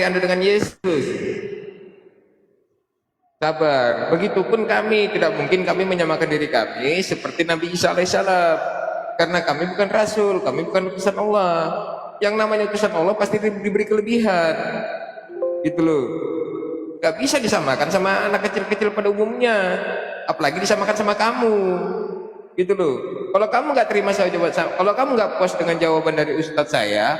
Anda dengan Yesus. Sabar. Begitupun kami, tidak mungkin kami menyamakan diri kami seperti Nabi Isa alaihissalam. Karena kami bukan rasul, kami bukan utusan Allah. Yang namanya utusan Allah pasti diberi kelebihan. Gitu loh. Gak bisa disamakan sama anak kecil-kecil pada umumnya. Apalagi disamakan sama kamu. Gitu loh. Kalau kamu nggak terima jawaban, kalau kamu nggak puas dengan jawaban dari ustadz saya,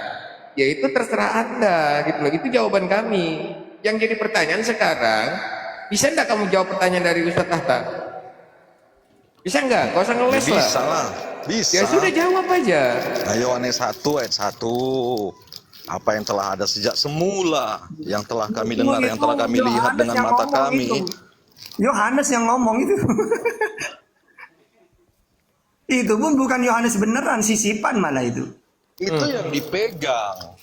ya itu terserah Anda, gitu loh. Itu jawaban kami. Yang jadi pertanyaan sekarang, bisa nggak kamu jawab pertanyaan dari Ustadz Tahta? Bisa nggak? Gak usah ngeles lah. Bisa lah, bisa. Ya sudah, jawab aja. Nah, Yohanes 1 ayat 1. Apa yang telah ada sejak semula, yang telah kami dengar, yang telah kami lihat dengan mata kami. Yohanes yang ngomong itu. Itu pun bukan Yohanes beneran, sisipan malah itu. Itu yang dipegang.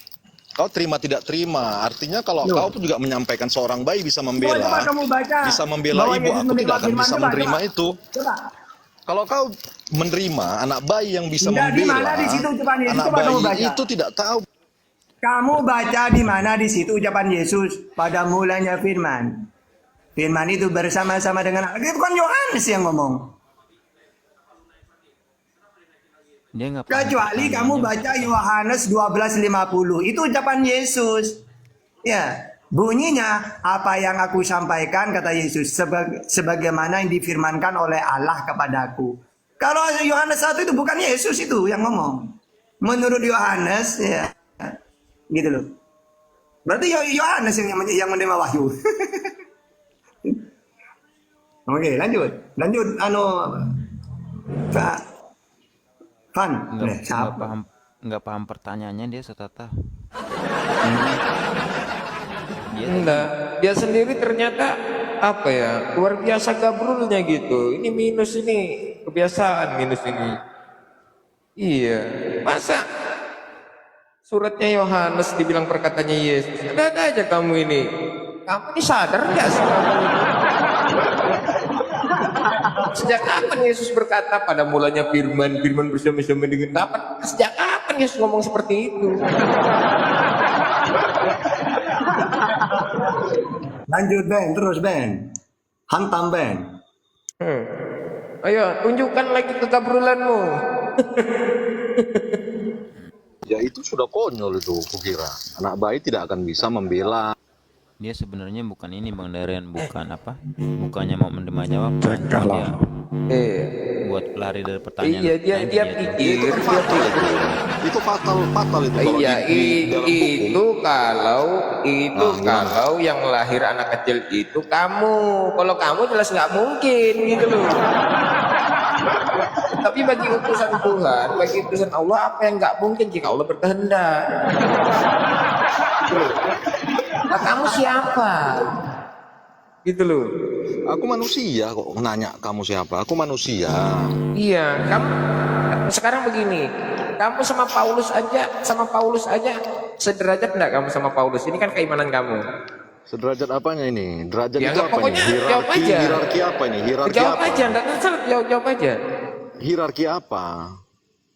Kau terima tidak terima, artinya kalau kau pun juga menyampaikan seorang bayi bisa membela, Coba kamu baca, bisa membela bahwa ibu, Yesus aku menerima tidak akan firman. bisa Coba, menerima coba. itu. Coba. Kalau kau menerima anak bayi yang bisa Tidak, di membela, mana di situ ucapan Yesus? anak Coba kamu bayi baca. itu tidak tahu. Kamu baca di mana di situ ucapan Yesus? Pada mulanya firman. Firman itu bersama-sama dengan Allah. Itu bukan Yohanes yang ngomong. Dia nggak paham Kecuali kamu baca Yohanes 12:50. Itu ucapan Yesus. Ya, bunyinya apa yang aku sampaikan kata Yesus sebagaimana yang difirmankan oleh Allah kepadaku. Kalau Yohanes 1 itu bukan Yesus itu yang ngomong. Menurut Yohanes ya gitu loh. Berarti Yohanes yang menerima wahyu. Oke, lanjut. Pak Fan, nggak paham pertanyaannya dia setata. Enggak, dia sendiri ternyata apa ya, luar biasa gabrulnya gitu. Ini minus, ini kebiasaan minus ini. Iya, masa suratnya Yohanes dibilang perkataannya Yesus? Ada aja kamu ini. Kamu ini sadar nggak sih kamu ini? Sejak kapan Yesus berkata pada mulanya firman bersama-sama dengan kapan? Sejak kapan Yesus ngomong seperti itu? lanjut Ben, terus Ben. Hantam Ben. Ayo, tunjukkan lagi kegabrulanmu. Ya itu sudah konyol itu, kukira. Anak bayi tidak akan bisa membela. Dia sebenarnya bukan ini Bang Darian, bukan apa? Bukannya mau menerima jawaban, dia buat lari dari pertanyaan. Iya, dia pikir, Itu fatal itu. Kalau iya, dalam hukum. itu kalau yang lahir anak kecil itu kamu. Kalau kamu jelas nggak mungkin gitu loh. Tapi bagi utusan Tuhan, bagi utusan Allah, apa yang nggak mungkin jika Allah berkehendak. Nah, kamu siapa? Gitu loh. Aku manusia kok nanya kamu siapa? Aku manusia. Iya, kamu sekarang begini. Kamu sama Paulus aja sederajat enggak kamu sama Paulus? Ini kan keimanan kamu. Sederajat apanya ini? Derajat Ya, itu apa ini? pokoknya jawab aja. Hierarki apa ini? Hierarki Jawab apa? aja, enggak terserah, jawab aja. Hierarki apa?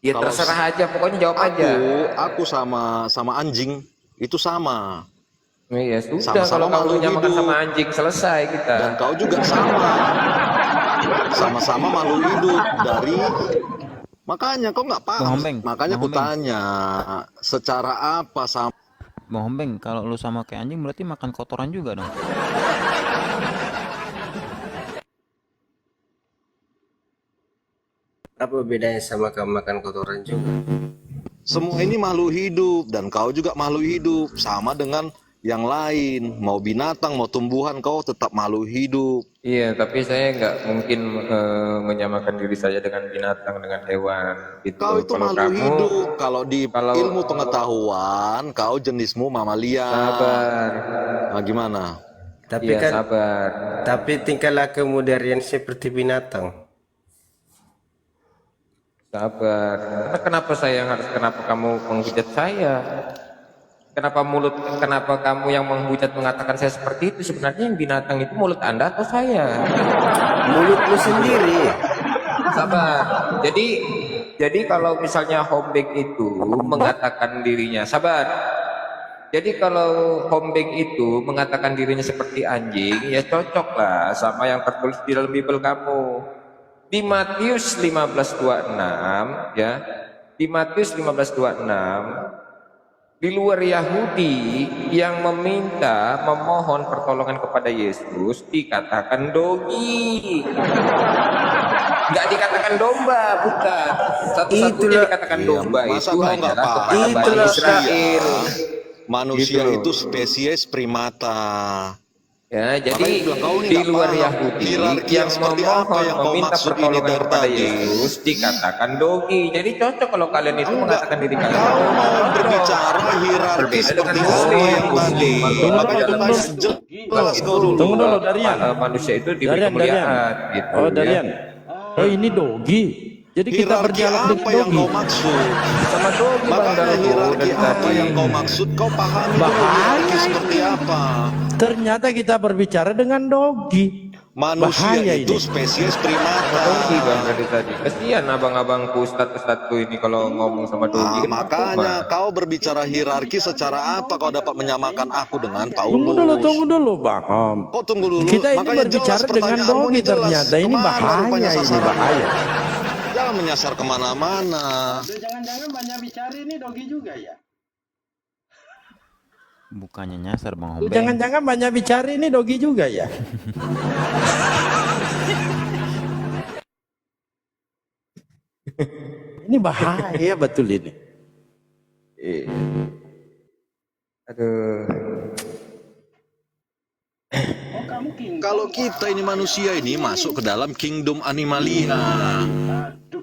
Ya Kalau terserah aja, pokoknya jawab aja. Aku sama anjing itu sama. Iya sudah, Sama-sama kalau kamu makhluk menyamakan hidup. sama anjing selesai kita. Dan kau juga sama. Sama-sama makhluk hidup dari. Makanya kau nggak paham. Bang Hombeng, Makanya Bang aku Hombeng. tanya secara apa sama. Bang Hombeng, kalau lu sama kayak anjing berarti makan kotoran juga dong. Apa bedanya sama kamu makan kotoran juga? Semua ini makhluk hidup dan kau juga makhluk hidup sama dengan yang lain. Mau binatang, mau tumbuhan, kau tetap makhluk hidup. Iya, tapi saya nggak mungkin menyamakan diri saya dengan binatang, dengan hewan. Gitu. Kau itu Kalau makhluk kamu, hidup. Kalau di kalau- ilmu pengetahuan, kau jenismu mamalia. sabar. Nah, gimana? Tapi Iya, kan, sabar. tapi tingkah lakumu Darian seperti binatang. Sabar. Kenapa kamu menghujat saya? Kenapa kamu yang menghujat mengatakan saya seperti itu? Sebenarnya yang binatang itu mulut Anda atau saya? Mulutmu sendiri. Sabar. Jadi kalau misalnya Hombek itu mengatakan dirinya, sabar. Jadi kalau Hombeng itu mengatakan dirinya seperti anjing, ya cocok lah sama yang tertulis di dalam Bible kamu. Di Matius 15:26 ya. Di Matius 15:26 di luar Yahudi yang memohon pertolongan kepada Yesus dikatakan dogi. Enggak dikatakan domba, bukan. Satu-satunya dikatakan domba masa itu kau nggak hanyalah paham? kepada Bani Itulah Israel. Manusia Gitu. itu spesies primata. Ya, Makanya jadi bilang, kau ini di nggak luar paham Yahudi hierarki yang yang seperti apa memohon yang kau meminta maksud ini pertolongan dari kepada tadi. Yesus dikatakan dogi. Jadi cocok kalau kalian itu Enggak, mengatakan diri kalian. kau mau Cocok. berbicara hierarki Berbeda seperti dengan apa Muslim. yang tadi. Muslim. Makanya Dalam tanya Islam jelas itu kau dulu. Tunggu dulu, Darian. manusia itu diberi Darian. kemuliaan gitu. Oh, ya. Darian. Oh, ini dogi. Jadi kita Hierarki berdialog apa dengan yang dogi. kau maksud? Sama dogi Bang Makanya Darko hierarki dari apa tadi. yang kau maksud? Kau pahami dulu Bahaya hierarki seperti apa? Ternyata kita berbicara dengan dogi. Manusia Bahaya itu ini. spesies Sama primata. dogi Bang dari tadi. Kesian abang-abangku ustadz-ustadzku ini kalau ngomong sama dogi. Ah, makanya kau berbicara hierarki secara apa kau dapat menyamakan aku dengan Tunggu Paulus? dulu, Bang. Kau tunggu dulu. Kita ini Makanya berbicara jelas dengan pertanyaanmu dogi ini jelas. ternyata. Ini Kemana bahaya, rupanya ini sasarannya? bahaya. Jangan menyasar kemana-mana. Jangan-jangan banyak bicara ini dogi juga ya? Bukannya nyasar Bang Hombeng. Jangan-jangan banyak bicara ini dogi juga ya? Ini bahaya betul ini. Aduh. Oh kamu king. Kalau kita ini manusia ini masuk ke dalam kingdom animalia.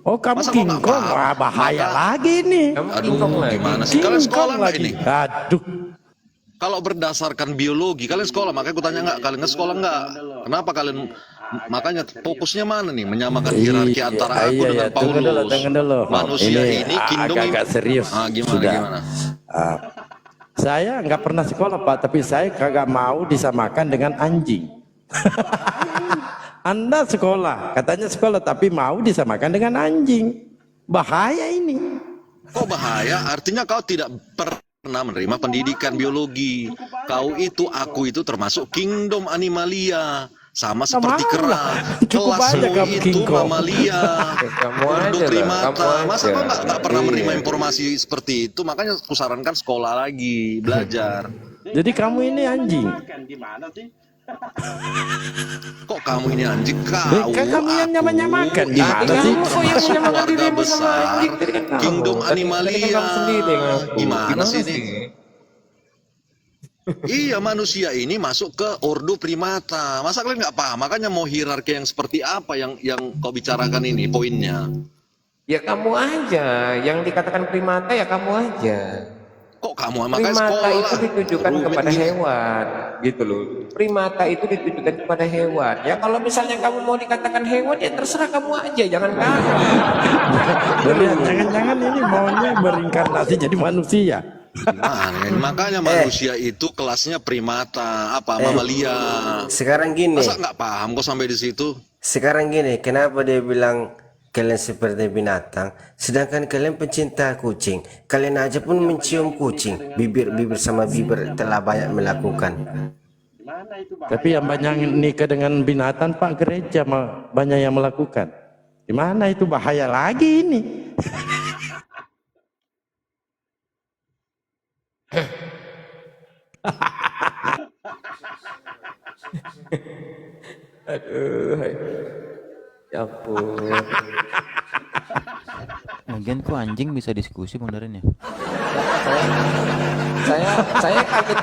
Oh, kamu Masa kau King nggak Kong? paham? Wah, bahaya lagi nih. Kamu Aduh, kingkong lagi. gimana sih? King Kalian Kong sekolah nggak lagi. ini? Aduh. Kalau berdasarkan biologi, kalian sekolah, makanya aku tanya nggak, kalian nggak sekolah nggak? Kenapa kalian, makanya fokusnya mana nih? Menyamakan hierarki antara aku dengan Tunggu Paulus. dulu. Manusia ini kingdom agak serius. Ah, gimana, Sudah. gimana? Ah, saya nggak pernah sekolah Pak, tapi saya kagak mau disamakan dengan anjing. Anda sekolah, katanya sekolah, tapi mau disamakan dengan anjing. Bahaya ini. Kok bahaya? Artinya kau tidak pernah menerima pendidikan biologi. Kau itu, aku itu termasuk kingdom animalia. Sama seperti mau kera. lah. Cukup aja Kelasmu kamu itu King Kong. mamalia. Kamu Ordo aja lah, primata. kamu Masa aja. kau nggak pernah Iya. menerima informasi seperti itu? Makanya kusarankan sekolah lagi, belajar. Jadi kamu ini anjing. Makan gimana sih? Kok kamu ini anjing? Kau, Kan kamu yang aku, nyama-nyamakan. Gimana itu sih? termasuk menyamakan keluarga dirimu sama besar, anjing? Tadi kan kamu. kingdom Tadi kan animalia. kamu sendiri yang ngaku. Gimana sih ini? Iya, manusia ini masuk ke ordo primata. Masa kalian nggak paham? Makanya mau hierarki yang seperti apa yang kau bicarakan ini poinnya? Ya kamu aja, yang dikatakan primata ya kamu aja. Kok kamu makanya Primata sekolah itu ditujukan rumit kepada gini. hewan, gitu loh. Primata itu ditujukan kepada hewan. Ya kalau misalnya kamu mau dikatakan hewan ya terserah kamu aja, jangan kamu. Jangan-jangan ini maunya berinkarnasi jadi manusia. Gimana? Makanya manusia itu kelasnya primata, apa mamalia. Sekarang gini, Masa nggak paham kok sampai di situ? kenapa dia bilang kalian seperti binatang, sedangkan kalian pencinta kucing. Kalian aja pun mencium kucing, bibir sama bibir telah banyak melakukan. Gimana itu Bang? Tapi yang banyak nikah dengan binatang Pak, gereja banyak yang melakukan. Gimana itu bahaya lagi ini? Aduh. Ya ampun. Lagian kok anjing bisa diskusi Bang Daren ya? Saya kaget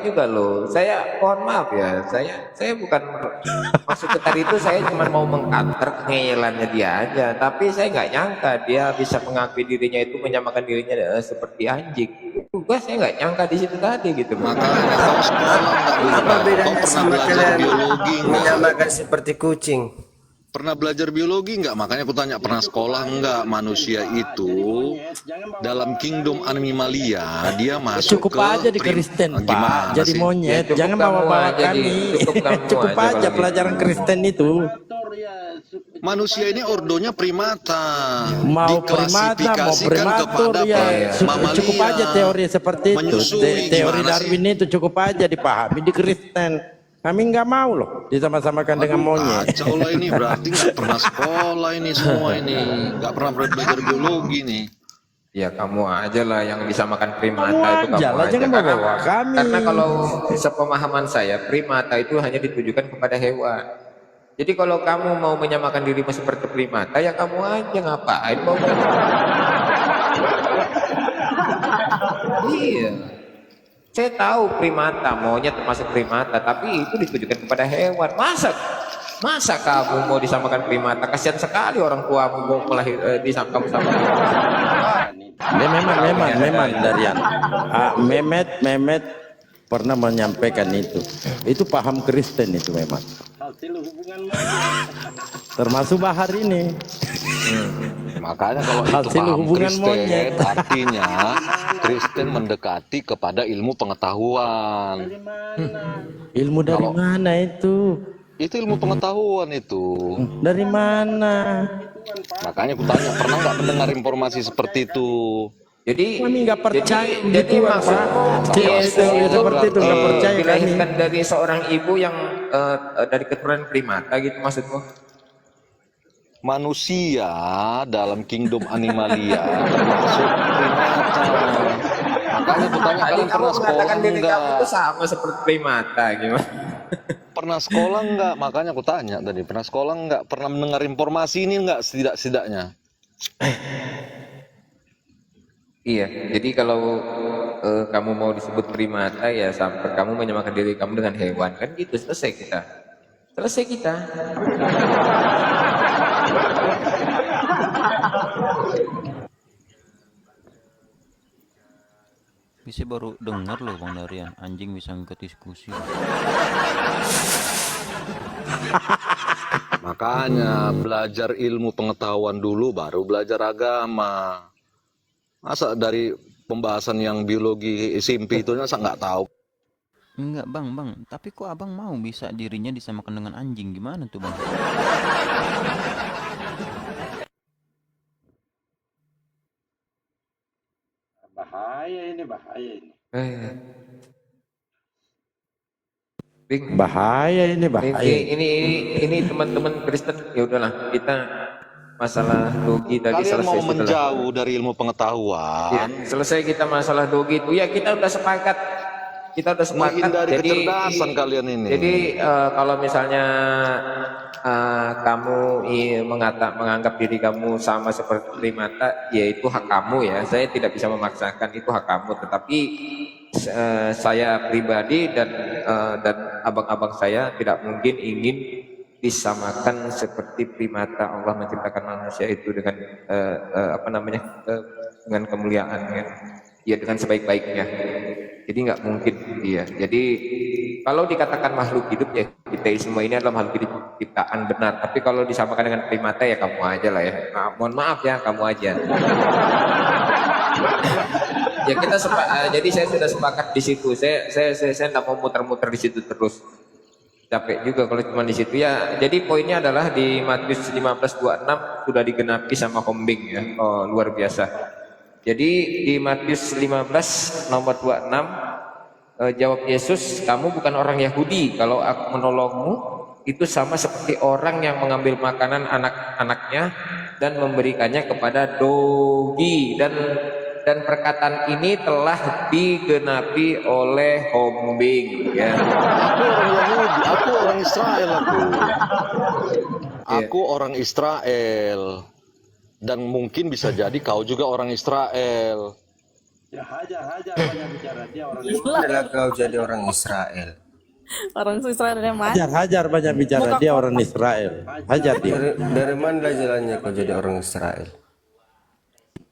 juga loh. Saya mohon maaf ya. Saya bukan maksud ke tadi itu saya cuma mau mengcounter ngeyelannya dia aja. Tapi saya nggak nyangka dia bisa mengakui dirinya itu menyamakan dirinya seperti anjing. Juga saya nggak nyangka di situ tadi gitu. Makanya kau sekolah nggak dulu? Apa Kau bedanya pernah sama belajar kalian biologi nggak? menyamakan seperti kucing? Pernah belajar biologi nggak? Makanya aku tanya, pernah sekolah nggak? Manusia itu dalam kingdom animalia dia masuk Cukup ke aja di Kristen gimana Pak, jadi sih? monyet. Ya, cukup Jangan kamu bawa-bawa aja kami. cukup kamu Cukup aja aja kalau pelajaran gitu. Kristen itu. Faktor ya Manusia ini ordonya primata, Mau primata, mau diklasifikasikan primatur kepada ya mamalia. cukup aja teori seperti itu. Menyusui, Teori gimana Darwin itu cukup aja dipahami di Kristen. Kami nggak mau loh disama-samakan dengan monyet. Kacau lah ini, berarti nggak pernah sekolah ini semua ini, nggak pernah belajar biologi nih. Ya kamu aja lah yang disamakan primata Kamu itu aja kamu lah, aja. jangan bawa kami. Karena kalau sepemahaman saya primata itu hanya ditujukan kepada hewan. Jadi kalau kamu mau menyamakan dirimu seperti primata ya kamu aja, ngapain mau? Iya. Saya tahu primata, monyet termasuk primata, tapi itu ditujukan kepada hewan. Masa kamu mau disamakan primata? Kasihan sekali orang tuamu mau disamakan sama. Memang Darian. Mehmet pernah menyampaikan itu. Itu paham Kristen itu memang. Hasil hubungan Termasuk Bahar ini. Makanya kalau itu Hasil paham hubungan Kristen, monyet. artinya Kristen mendekati kepada ilmu pengetahuan. dari mana? Ilmu dari Kalau- mana itu? Itu ilmu pengetahuan itu. Dari mana? Makanya aku tanya, pernah nggak mendengar informasi seperti itu? Jadi Kami nggak percaya jadi gitu, maksud Pak. Yesus Teori itu seperti itu nggak percaya kami. dilahirkan dari seorang ibu yang dari keturunan primata gitu maksudmu? Manusia dalam kingdom animalia termasuk primata. Makanya aku tanya, Tadi kalian kamu pernah sekolah mengatakan diri kamu itu enggak? sama seperti primata gimana? Pernah sekolah enggak? Makanya aku tanya tadi, pernah sekolah enggak? Pernah mendengar informasi ini enggak setidak-setidaknya? Iya, jadi kalau kamu mau disebut primata ya sampai kamu menyamakan diri kamu dengan hewan kan gitu, selesai kita. Selesai kita. Bisa baru dengar loh Bang Darian, anjing bisa ngikut diskusi. Makanya belajar ilmu pengetahuan dulu baru belajar agama. Masa dari pembahasan yang biologi SMP itu masa nggak tahu? Enggak bang, tapi kok abang mau bisa dirinya disamakan dengan anjing, gimana tuh bang? Bahaya ini. Eh. Bing, Bahaya ini, bahaya. ini teman-teman Kristen ya udahlah kita masalah dogi tadi Kalian selesai mau sudah lah. menjauh dari ilmu Ya, pengetahuan, selesai kita masalah dogi itu ya kita udah sepakat menghindari jadi kecerdasan kalian ini. jadi kalau misalnya kamu menganggap diri kamu sama seperti primata ya itu hak kamu ya, saya tidak bisa memaksakan, itu hak kamu, tetapi saya pribadi dan abang-abang saya tidak mungkin ingin disamakan seperti primata. Allah menciptakan manusia itu dengan dengan kemuliaan ya dengan sebaik-baiknya, jadi nggak mungkin dia. Jadi kalau dikatakan makhluk hidup ya kita semua ini adalah makhluk hidup ciptaan benar, tapi kalau disamakan dengan primata ya kamu aja lah ya. Mohon maaf ya, kamu aja. Ya kita jadi saya sudah sepakat di situ. Saya tidak mau muter-muter di situ terus. Capek juga kalau cuma di situ ya. Jadi poinnya adalah di Matius 15:26 sudah digenapi sama Hombing ya. Oh, luar biasa. Jadi di Matius 15 nomor 26 jawab Yesus, kamu bukan orang Yahudi kalau aku menolongmu itu sama seperti orang yang mengambil makanan anak-anaknya dan memberikannya kepada dogi, dan perkataan ini telah digenapi oleh Hombing ya. Aku orang Yahudi, aku orang Israel aku. Iya. Aku orang Israel. Dan mungkin bisa jadi kau juga orang Israel. Ya hajar banyak bicara, dia orang Adalah kau jadi orang Israel. Orang Israel yang mana? Hajar banyak bicara, dia orang Israel. Hajar dia. Dari mana jalannya kau jadi orang Israel?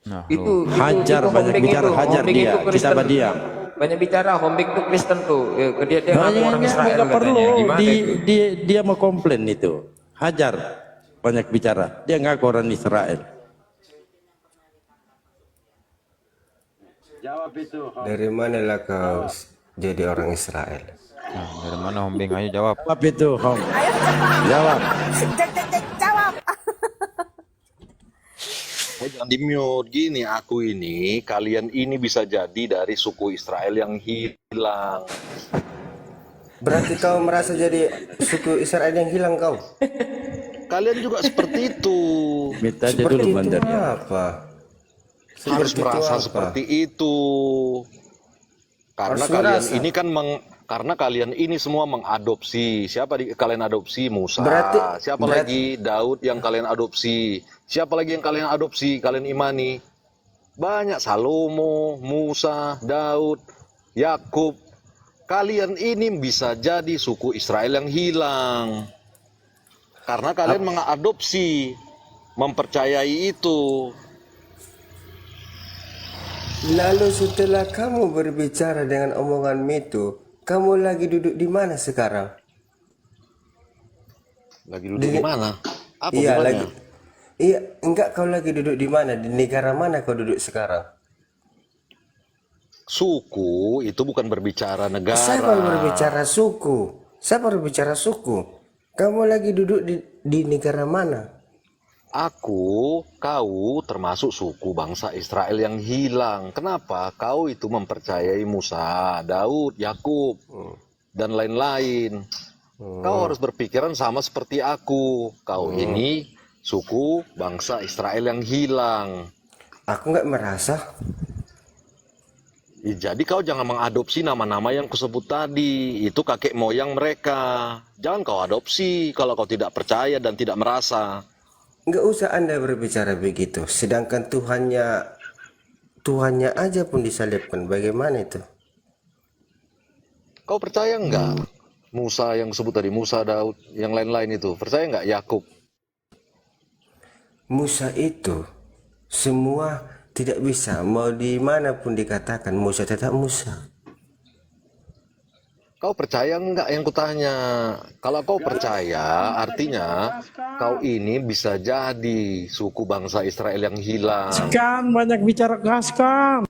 Nah, Itu Hajar banyak Hombing bicara, itu, hajar Hombing dia. itu Kita Kristen. berdiam. Banyak bicara, Hombing itu Kristen tuh. Dia ngaku orang Israel Nggak perlu. katanya. Gimana itu? Dia mau komplain itu. Hajar banyak bicara. Dia ngaku orang Israel. jawab itu. Dari manalah kau jadi orang Israel? nah, dari mana Hombing? Ayo jawab. Jawab itu, Hom. Jawab. Jawab. Jangan di mute gini, aku ini, kalian ini bisa jadi dari suku Israel yang hilang. Berarti kau merasa jadi suku Israel yang hilang kau? Kalian juga seperti itu. Minta aja Seperti dulu itu bandarnya. apa? Harus Seperti itu merasa apa? seperti itu. Karena Harus kalian merasa. ini kan karena kalian ini semua mengadopsi. Siapa kalian adopsi? Musa. Siapa lagi? Daud yang kalian adopsi. Siapa lagi yang kalian adopsi? Kalian imani. Banyak, Salomo, Musa, Daud, Yakub. Kalian ini bisa jadi suku Israel yang hilang. Karena kalian mengadopsi, mempercayai itu. Lalu setelah kamu berbicara dengan omongan itu, kamu lagi duduk di mana sekarang? Lagi duduk di mana? Apa Iya hubungannya? lagi. Iya, enggak, kau lagi duduk di mana? Di negara mana kau duduk sekarang? Suku itu bukan berbicara negara. Siapa berbicara suku? Siapa berbicara suku? Kamu lagi duduk di negara mana? Kau termasuk suku bangsa Israel yang hilang. Kenapa? Kau itu mempercayai Musa, Daud, Yakub, dan lain-lain. Kau harus berpikiran sama seperti aku. Kau ini suku bangsa Israel yang hilang. Aku nggak merasa. Jadi kau jangan mengadopsi nama-nama yang kusebut tadi. Itu kakek moyang mereka. Jangan kau adopsi kalau kau tidak percaya dan tidak merasa. Nggak usah Anda berbicara begitu. Sedangkan Tuhannya aja pun disalibkan. Bagaimana itu? Kau percaya nggak? Musa yang disebut tadi, Musa, Daud, yang lain-lain itu. Percaya nggak Yakub? Musa itu semua tidak bisa, mau dimanapun dikatakan Musa tetap Musa. Kau percaya nggak yang kutanya? Kalau kau percaya, artinya kau ini bisa jadi suku bangsa Israel yang hilang. Kan banyak bicara gaskan.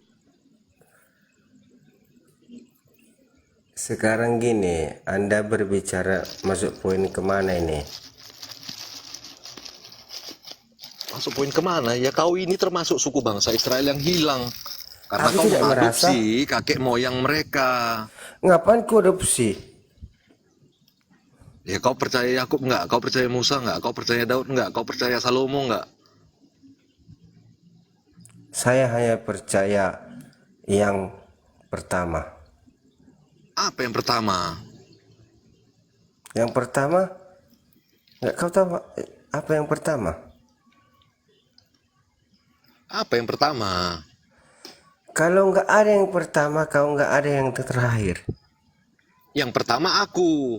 Sekarang gini, Anda berbicara masuk poin kemana ini? Masuk poin kemana? Ya kau ini termasuk suku bangsa Israel yang hilang. Karena Aku kau tidak mengadopsi kakek moyang mereka. Ngapain kau adopsi? Ya kau percaya Yakub nggak? Kau percaya Musa nggak? Kau percaya Daud nggak? Kau percaya Salomo nggak? Saya hanya percaya yang pertama. Apa yang pertama? Yang pertama, nggak kau tahu apa yang pertama? Apa yang pertama? Kalau nggak ada yang pertama, kau nggak ada yang terakhir. Yang pertama aku.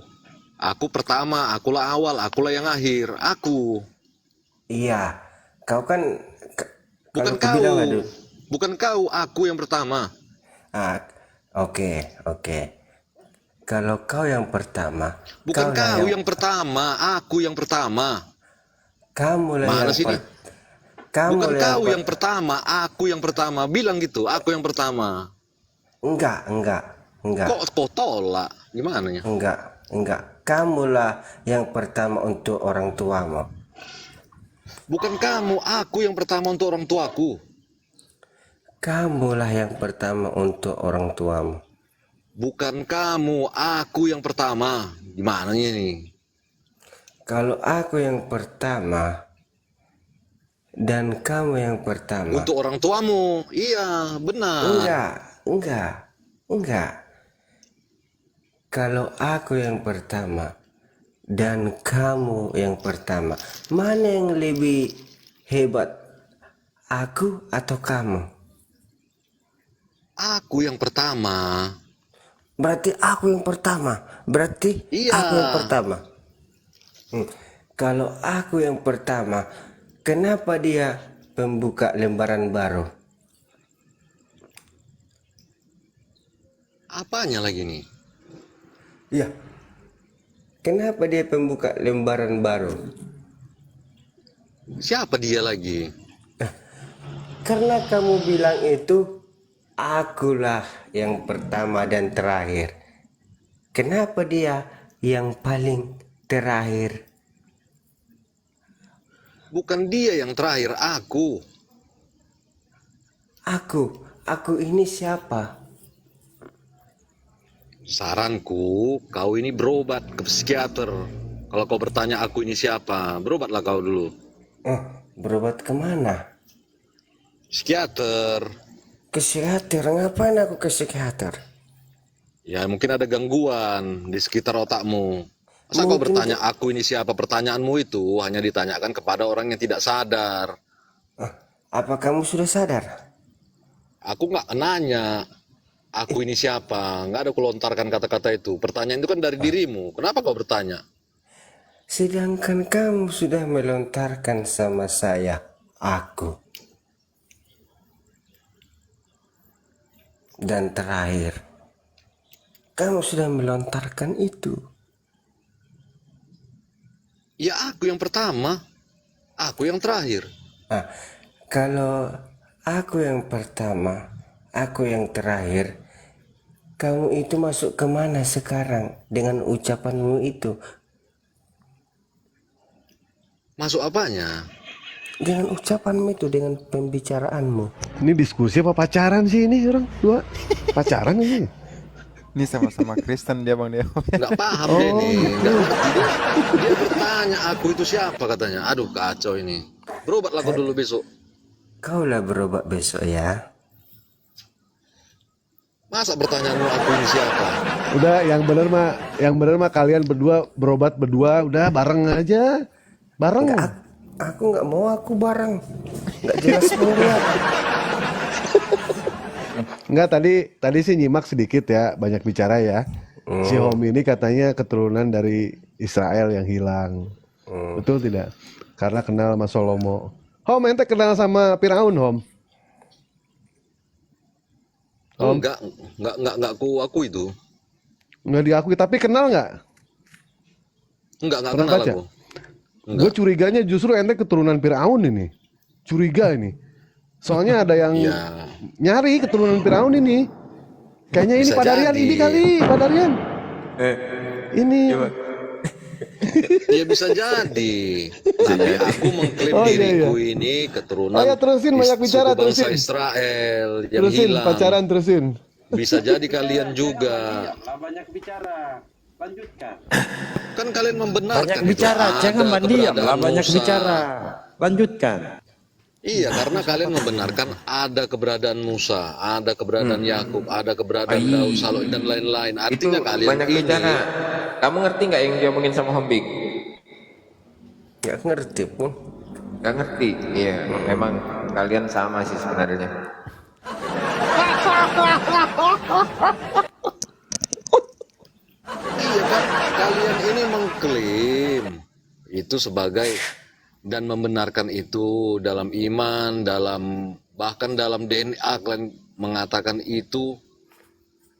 Aku pertama, akulah awal, akulah yang akhir. Aku. Iya, kau kan Bukan kalau aku bilang kau. aduh. Bukan kau, aku yang pertama. Oke. Kalau kau yang pertama, Bukan kaulah kau yang pertama, aku yang pertama. kamulah Mana yang sini? kamu Bukan kau yang pertama, aku yang pertama. Bilang gitu, aku yang pertama. Enggak. Kok tolak? Gimana ya? Enggak. Kamulah yang pertama untuk orang tuamu. Bukan kamu, aku yang pertama untuk orang tuaku. Kamulah yang pertama untuk orang tuamu. Bukan kamu, aku yang pertama. Gimana ini? Kalau aku yang pertama dan kamu yang pertama. Untuk orang tuamu. Iya, benar. Enggak. Kalau aku yang pertama dan kamu yang pertama, mana yang lebih hebat? Aku atau kamu? Aku yang pertama. Berarti aku yang pertama. Berarti Iya. aku yang pertama. Kalau aku yang pertama, kenapa dia membuka lembaran baru? Apanya lagi nih? Ya. Kenapa dia pembuka lembaran baru? Siapa dia lagi? Karena kamu bilang itu akulah yang pertama dan terakhir. Kenapa dia yang paling terakhir? Bukan dia yang terakhir, aku. Aku ini siapa? Saranku, kau ini berobat ke psikiater. Kalau kau bertanya aku ini siapa, berobatlah kau dulu. Berobat kemana? Psikiater. Ke psikiater? Ngapain aku ke psikiater? Ya mungkin ada gangguan di sekitar otakmu. Masa kau bertanya aku ini siapa? Pertanyaanmu itu hanya ditanyakan kepada orang yang tidak sadar. Apa kamu sudah sadar? Aku nggak nanya aku ini siapa. Nggak ada kulontarkan kata-kata itu. Pertanyaan itu kan dari dirimu. Kenapa kau bertanya? Sedangkan kamu sudah melontarkan sama saya, aku. Dan terakhir, kamu sudah melontarkan itu. Ya aku yang pertama. Aku yang terakhir. Kalau aku yang pertama, aku yang terakhir, kamu itu masuk kemana sekarang dengan ucapanmu itu? Masuk apanya? Dengan ucapanmu itu, dengan pembicaraanmu. Ini diskusi apa pacaran sih ini orang dua? Pacaran ini? Ini sama-sama Kristen dia Bang Deo. Nggak paham dia nih. Nggak ngerti dia. Dia bertanya aku itu siapa katanya. Aduh kacau ini. Berobatlah kau dulu besok. Kaulah berobat besok ya. Masa pertanyaanmu aku ini siapa? Udah yang bener mah kalian berdua berobat berdua, udah bareng aja. Bareng. Aku nggak mau, aku bareng. Nggak jelas melihat. Enggak, tadi sih nyimak sedikit ya, banyak bicara ya. Si Hom ini katanya keturunan dari Israel yang hilang. Betul tidak? Karena kenal sama Salomo. Hom, ente kenal sama Firaun, Hom? Enggak aku itu. Nggak diakui, tapi kenal nggak? Enggak Pernah kenal baca? aku. Gue curiganya justru ente keturunan Firaun ini. Curiga ini. Soalnya ada yang Ya. nyari keturunan Firaun ini. Kayaknya ini Bisa Padarian jadi. ini kali, Padarian. Ini. Ya bisa jadi. Tapi aku mengklaim Oh, iya, diriku ini keturunan Oh ya, terusin, banyak bicara, suku bangsa terusin. Israel yang Terusin, hilang. pacaran terusin. Bisa jadi kalian juga. Lah banyak bicara. Lanjutkan. Kan kalian membenarkan Banyak itu. bicara, Ada jangan diam lah, keberadaan banyak Musa. bicara. Lanjutkan. Iya, karena kalian membenarkan ada keberadaan Musa, ada keberadaan Yakub, ada keberadaan Daud, Salomo dan lain-lain. Itu Artinya kalian banyak ini bicara. Kamu ngerti nggak yang diomongin sama Hombik? Nggak ngerti pun. Nggak ngerti. Iya, memang kalian sama sih sebenarnya. Iya kan, kalian ini mengklaim itu sebagai dan membenarkan itu dalam iman, dalam bahkan dalam DNA kalian mengatakan itu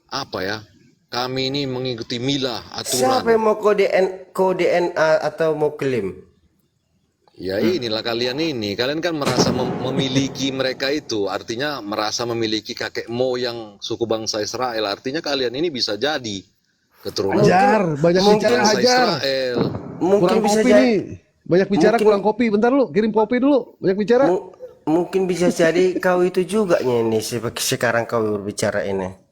apa ya? Kami ini mengikuti milah aturan. Siapa yang mau kode DNA atau mau klaim? Ya inilah kalian ini. Kalian kan merasa memiliki mereka itu. Artinya merasa memiliki kakek moyang suku bangsa Israel. Artinya kalian ini bisa jadi keturunan Ajar, banyak bicara bangsa ajar. Israel. Mungkin Kurang bisa kopi jadi. nih. Banyak bicara Mungkin- kurang kopi. Bentar lu, kirim kopi dulu. Banyak bicara. Mungkin bisa jadi kau itu juga nih sekarang kau berbicara ini.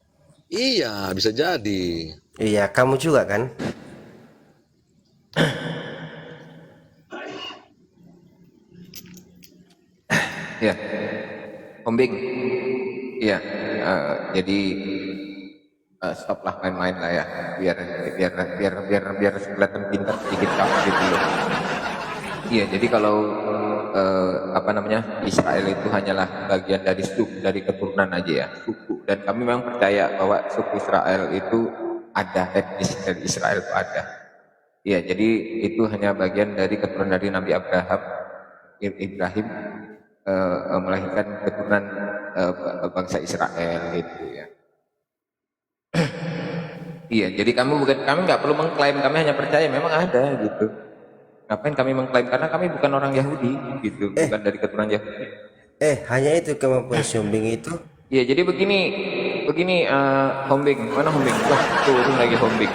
Iya, bisa jadi. Iya, kamu juga kan? Iya. Hombik. Iya. Jadi stoplah main-main lah ya. Biar kelihatan pintar sedikit kamu gitu loh. Iya, jadi kalau apa namanya, Israel itu hanyalah bagian dari suku, dari keturunan aja ya, suku. Dan kami memang percaya bahwa suku Israel itu ada, etnis dari Israel itu ada. Iya, jadi itu hanya bagian dari keturunan dari Nabi Ibrahim melahirkan keturunan bangsa Israel gitu ya. Iya, jadi kami nggak perlu mengklaim, kami hanya percaya memang ada gitu. Ngapain kami mengklaim, karena kami bukan orang Yahudi gitu, bukan dari keturunan Yahudi. Hanya itu kemampuan Siombing itu. Iya, jadi begini Hombing, mana Hombing? Wah, turun lagi Hombing.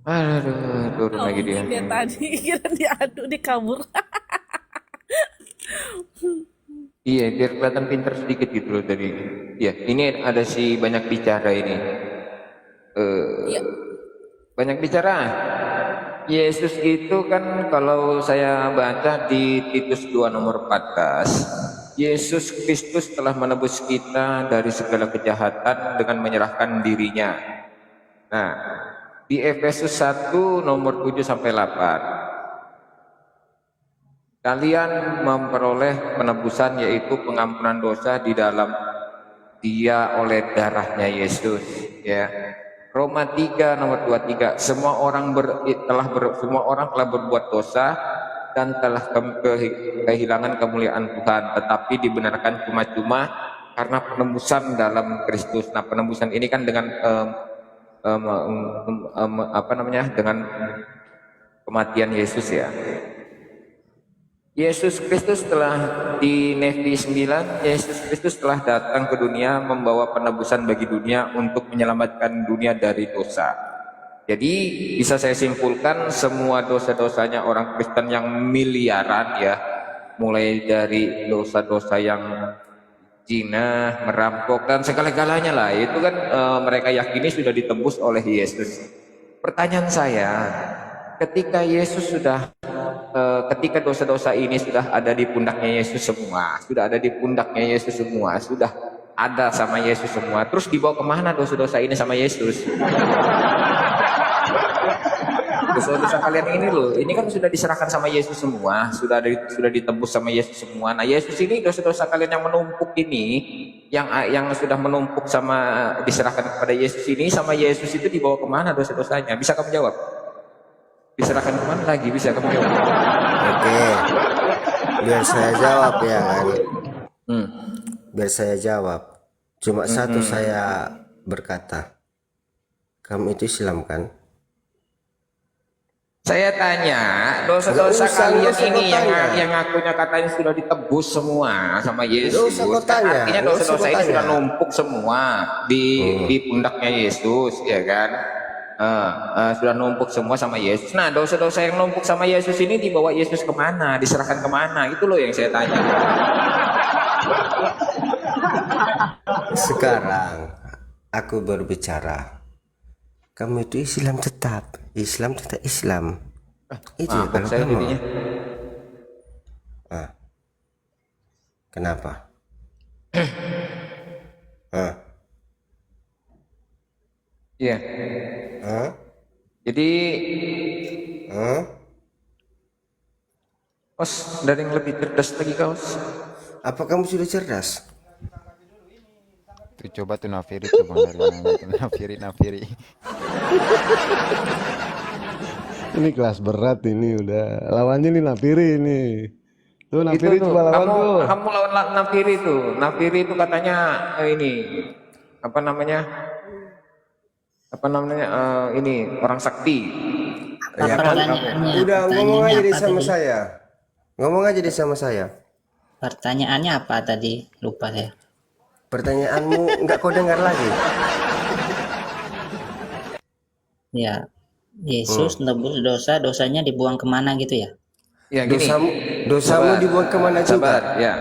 Aduh, turun lagi dia. Dia tadi kira diadu di kabur. Iya, biar kelihatan pintar sedikit gitu loh dari. Iya, ini ada si banyak bicara ini. Iya. Banyak bicara. Yesus itu kan kalau saya baca di Titus 2 nomor 14, Yesus Kristus telah menebus kita dari segala kejahatan dengan menyerahkan dirinya. Nah, di Efesus 1 nomor 7 sampai 8. Kalian memperoleh penebusan yaitu pengampunan dosa di dalam Dia oleh darahnya Yesus, ya. Roma 3 nomor 23, semua orang telah berbuat dosa dan telah kehilangan kemuliaan Tuhan, tetapi dibenarkan cuma-cuma karena penebusan dalam Kristus. Nah, penebusan ini kan dengan dengan kematian Yesus, ya. Yesus Kristus telah di Nefi 9, Yesus Kristus telah datang ke dunia membawa penebusan bagi dunia untuk menyelamatkan dunia dari dosa. Jadi bisa saya simpulkan semua dosa-dosanya orang Kristen yang miliaran, ya, mulai dari dosa-dosa yang zina, merampok dan segala-galanya lah, itu kan mereka yakini sudah ditebus oleh Yesus. Pertanyaan saya, ketika Yesus ketika dosa-dosa ini sudah ada di pundaknya Yesus semua, sudah ada sama Yesus semua, terus dibawa kemana dosa-dosa ini sama Yesus? Dosa-dosa kalian ini loh, ini kan sudah diserahkan sama Yesus semua, sudah ditebus sama Yesus semua. Nah, Yesus ini dosa-dosa kalian yang menumpuk ini, yang sudah menumpuk sama diserahkan kepada Yesus ini, sama Yesus itu dibawa kemana dosa-dosanya? Bisa kamu jawab? Diserahkan kemana lagi? Bisa kamu jawab? Oke, biar saya jawab ya kan. Biar saya jawab. Cuma satu saya berkata, kamu itu Islam kan? Saya tanya, dosa-dosa kalian ini yang ngakunya katanya sudah ditebus semua sama Yesus. Artinya dosa-dosa ini sudah numpuk semua di pundaknya Yesus, ya kan? Sudah numpuk semua sama Yesus. Nah, dosa-dosa yang numpuk sama Yesus ini dibawa Yesus kemana? Diserahkan kemana? Itu loh yang saya tanya. Sekarang aku berbicara, kamu itu Islam tetap Islam. Itu ya kalau saya kamu. jadinya. Kenapa? Iya. Jadi Os, dari yang lebih cerdas lagi kaos. Apa kamu sudah cerdas? Tuh coba tuh nafiri tuh Bang Dari nafiri. Ini kelas berat ini udah. Lawannya nih Nafiri ini. Tuh Nafiri coba lawan tuh. Kamu lawan Nafiri tuh. Nafiri itu katanya ini apa namanya? Ini orang sakti. Ya kan? Udah ngomong aja deh sama saya. Ngomong aja deh sama saya. Pertanyaannya apa tadi? Lupa saya. Pertanyaanmu nggak kau dengar lagi. Ya, Yesus nebus dosanya dibuang kemana gitu ya? Ya, gini. Dosamu dibuang kemana juga? Sabar, ya.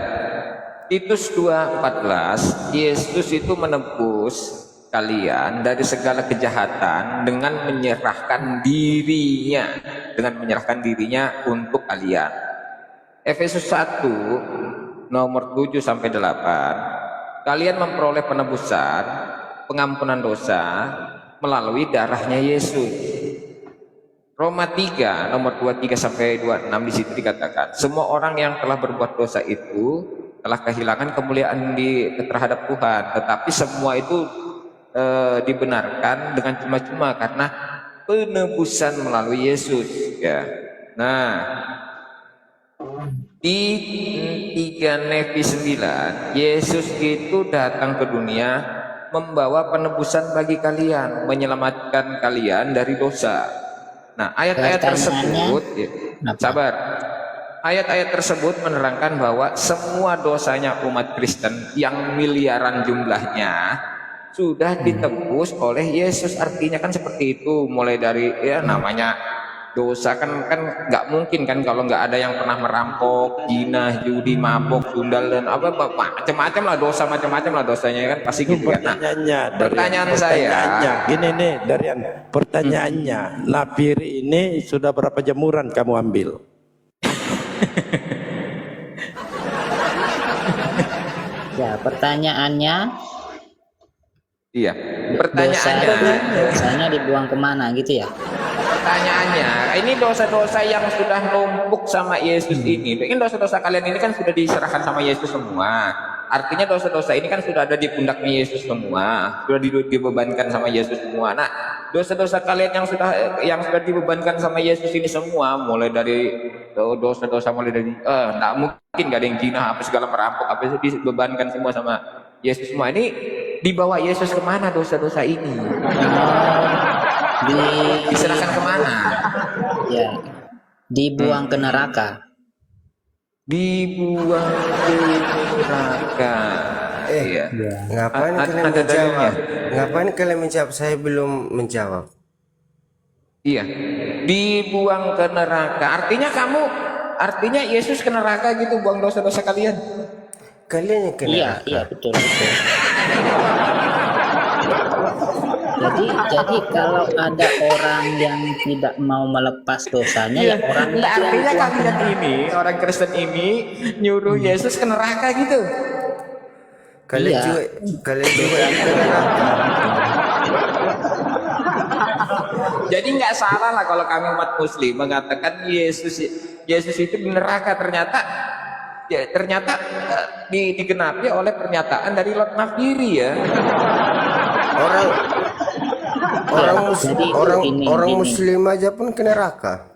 Titus 2:14, Yesus itu menebus kalian dari segala kejahatan dengan menyerahkan dirinya untuk kalian. Efesus 1 nomor 7 sampai 8, kalian memperoleh penebusan, pengampunan dosa melalui darahnya Yesus. Roma 3 nomor 23 sampai 26, di situ dikatakan, semua orang yang telah berbuat dosa itu telah kehilangan kemuliaan terhadap Tuhan, tetapi semua itu dibenarkan dengan cuma-cuma karena penebusan melalui Yesus, ya. Nah, di 3 Nefi 9, Yesus itu datang ke dunia membawa penebusan bagi kalian, menyelamatkan kalian dari dosa. Nah, ayat-ayat tersebut, sabar. Ayat-ayat tersebut menerangkan bahwa semua dosanya umat Kristen yang miliaran jumlahnya sudah ditebus oleh Yesus. Artinya kan seperti itu, mulai dari namanya dosa kan nggak mungkin kan kalau nggak ada yang pernah merampok, zina, judi, mabok, sundal dan apa macam-macam lah dosa, macam-macam lah dosanya kan pasti gitu kan. Nah, pertanyaan saya gini nih Darian, pertanyaannya, napiri ini sudah berapa jemuran kamu ambil? Ya, pertanyaannya, iya, pertanyaannya dosanya dibuang kemana gitu ya? pertanyaannya, ini dosa-dosa yang sudah numpuk sama Yesus ini dosa-dosa kalian ini kan sudah diserahkan sama Yesus semua. Artinya dosa-dosa ini kan sudah ada di pundaknya Yesus semua, sudah dibebankan sama Yesus semua. Nah, dosa-dosa kalian yang sudah dibebankan sama Yesus ini semua, mulai dari dosa-dosa nggak mungkin gak ada yang zina apa segala merampok apa itu dibebankan semua sama Yesus semua. Ini dibawa Yesus kemana dosa-dosa ini? Diserahkan kemana? Ya, dibuang ke neraka. Dibuang ke neraka. Iya. Ngapain kalian Ada menjawab? dalilnya? Ngapain kalian menjawab? Saya belum menjawab. Iya. Dibuang ke neraka. Artinya Yesus ke neraka gitu, buang dosa-dosa kalian. Kalian yang ke neraka. Iya, betul. Jadi kalau ada orang yang tidak mau melepas dosanya, ya orang itu yang Artinya dibuang ke kalian neraka. ini, orang Kristen ini nyuruh Yesus ke neraka gitu. Kalian Iya. juga yang ke neraka. Jadi nggak salah lah kalau kami umat Muslim mengatakan Yesus itu di neraka. Ternyata digenapi oleh pernyataan dari Lot Nafiri ya. Orang Muslim aja pun ke neraka.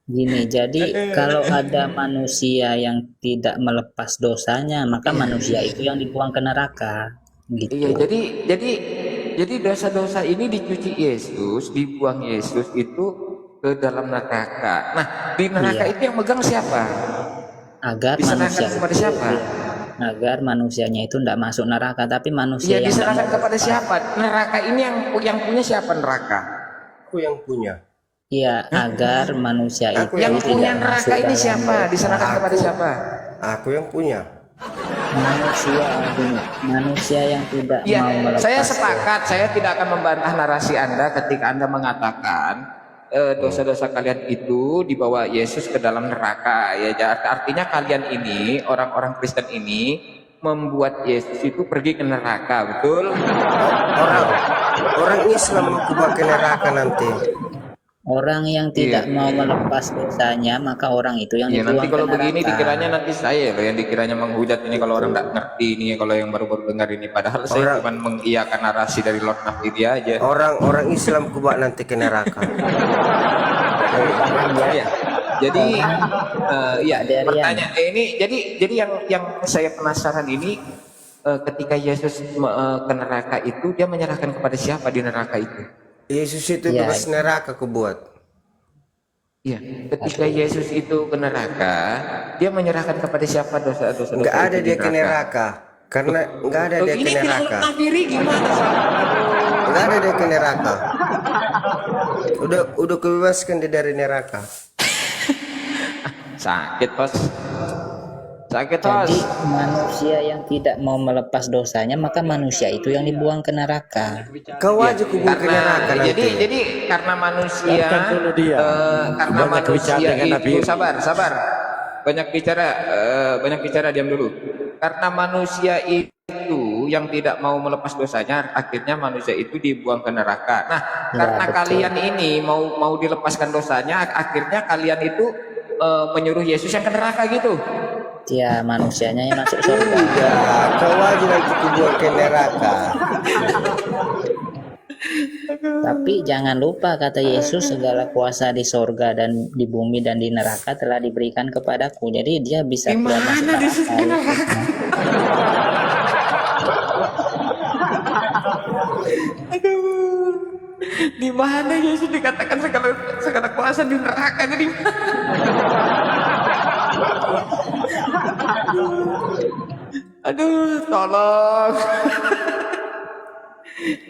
Gini, jadi kalau ada manusia yang tidak melepas dosanya, maka manusia itu yang dibuang ke neraka. Gitu. Iya, jadi dosa-dosa ini dicuci Yesus, dibuang Yesus itu ke dalam neraka. Nah, di neraka Iya. itu yang megang siapa? Agar Diserahkan manusia kepada siapa? agar manusianya itu tidak masuk neraka, tapi Iya, manusia yang diserahkan tidak mau kepada melepas. siapa? Neraka ini yang punya siapa neraka? Aku yang punya. Iya, agar manusia itu Yang punya tidak neraka masuk ini dalam siapa? Diserahkan kepada siapa? Aku yang punya. manusia yang tidak Ya, mau melepas. saya sepakat. Saya tidak akan membantah narasi Anda ketika Anda mengatakan dosa-dosa kalian itu dibawa Yesus ke dalam neraka. Ya, artinya kalian ini, orang-orang Kristen ini, membuat Yesus itu pergi ke neraka, betul? Orang Islam aku bawa ke neraka nanti. Orang yang tidak mau melepas dosanya, maka orang itu yang Ya, dibuang nanti kalau ke begini neraka. dikiranya nanti saya loh yang dikiranya menghujat ini kalau orang nggak ngerti ini, kalau yang baru-baru dengar ini. Padahal saya cuma mengiyakan narasi dari Lord Nafiri aja. Orang Islam aku bawa nanti ke neraka. Ya. Jadi ya Darian. pertanyaan ini jadi yang saya penasaran ini ketika Yesus ke neraka itu dia menyerahkan kepada siapa di neraka itu? Yesus itu Ya. bebas neraka aku buat. Iya, ketika Yesus itu ke neraka, dia menyerahkan kepada siapa dosa-dosa? Enggak ada dia ke neraka. Karena enggak ada dia ke Ini neraka. Lord Nafiri gimana sih? Enggak ada dia ke neraka. Udah kebebaskan dia dari neraka. Sakit bos. Jadi manusia yang tidak mau melepas dosanya, maka manusia itu yang dibuang ke neraka. Kau aja kubuang ke neraka nanti. Jadi karena manusia Biarkan dulu dia. karena Banyak bicara manusia dengan Nabi. itu sabar. Banyak bicara diam dulu. Karena manusia itu yang tidak mau melepas dosanya, akhirnya manusia itu dibuang ke neraka. Nah, karena betul. kalian ini mau dilepaskan dosanya, akhirnya kalian itu menyuruh Yesus yang ke neraka gitu. Ya, manusianya yang masuk surga. Enggak, kau aja nanti kubuang ke neraka. Tapi jangan lupa kata Yesus, segala kuasa di sorga dan di bumi dan di neraka telah diberikan kepadaku. Jadi dia bisa keluar masuk neraka. Aduh, di mana Yesus dikatakan segala kuasa di neraka jadi? Aduh, tolong.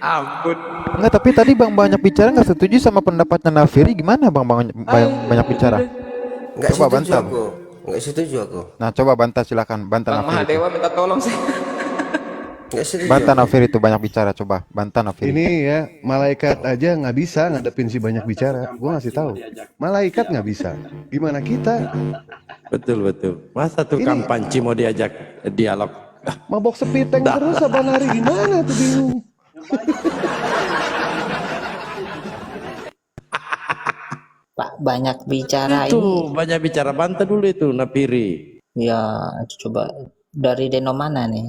Ampun. Enggak, tapi tadi Bang Banyak Bicara nggak setuju sama pendapatnya Nafiri, gimana Bang Banyak Bicara? Nggak Coba setuju bantah. aku. Nggak setuju aku. Nah, coba bantah, silakan bantah Bang Nafiri. Mahadewa minta tolong saya. Nggak setuju. Bantah Nafiri itu Banyak Bicara, coba bantah Nafiri. Ini ya, malaikat aja nggak bisa ngadepin si Banyak Bicara. Gue ngasih tahu. Malaikat nggak bisa. Gimana kita? Betul betul. Masa tukang panci mau diajak dialog? Mabok sepiteng terus Abang Hari gimana tuh bingung. Pak Banyak Bicara ini Itu banyak bicara, bantah dulu itu Nafiri. ya, coba dari Deno mana nih?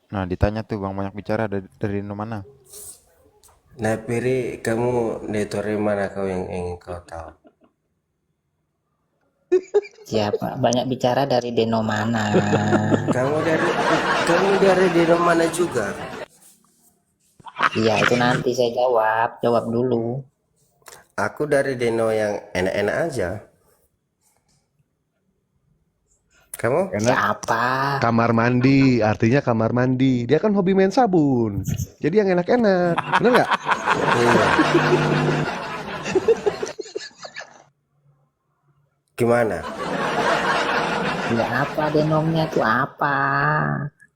Nah, ditanya tuh Bang Banyak Bicara dari mana? Nah, Piri, kamu dari mana kau yang ingin kau tahu? Ya Pak Banyak Bicara dari Deno mana? Kamu dari di mana juga? Iya itu nanti saya jawab dulu. Aku dari Deno yang enak-enak aja. Kamu? Siapa? Kamar mandi, artinya kamar mandi. Dia kan hobi main sabun. Jadi yang enak-enak. Bener nggak? Iya. Gimana? Ya apa denomnya tuh apa?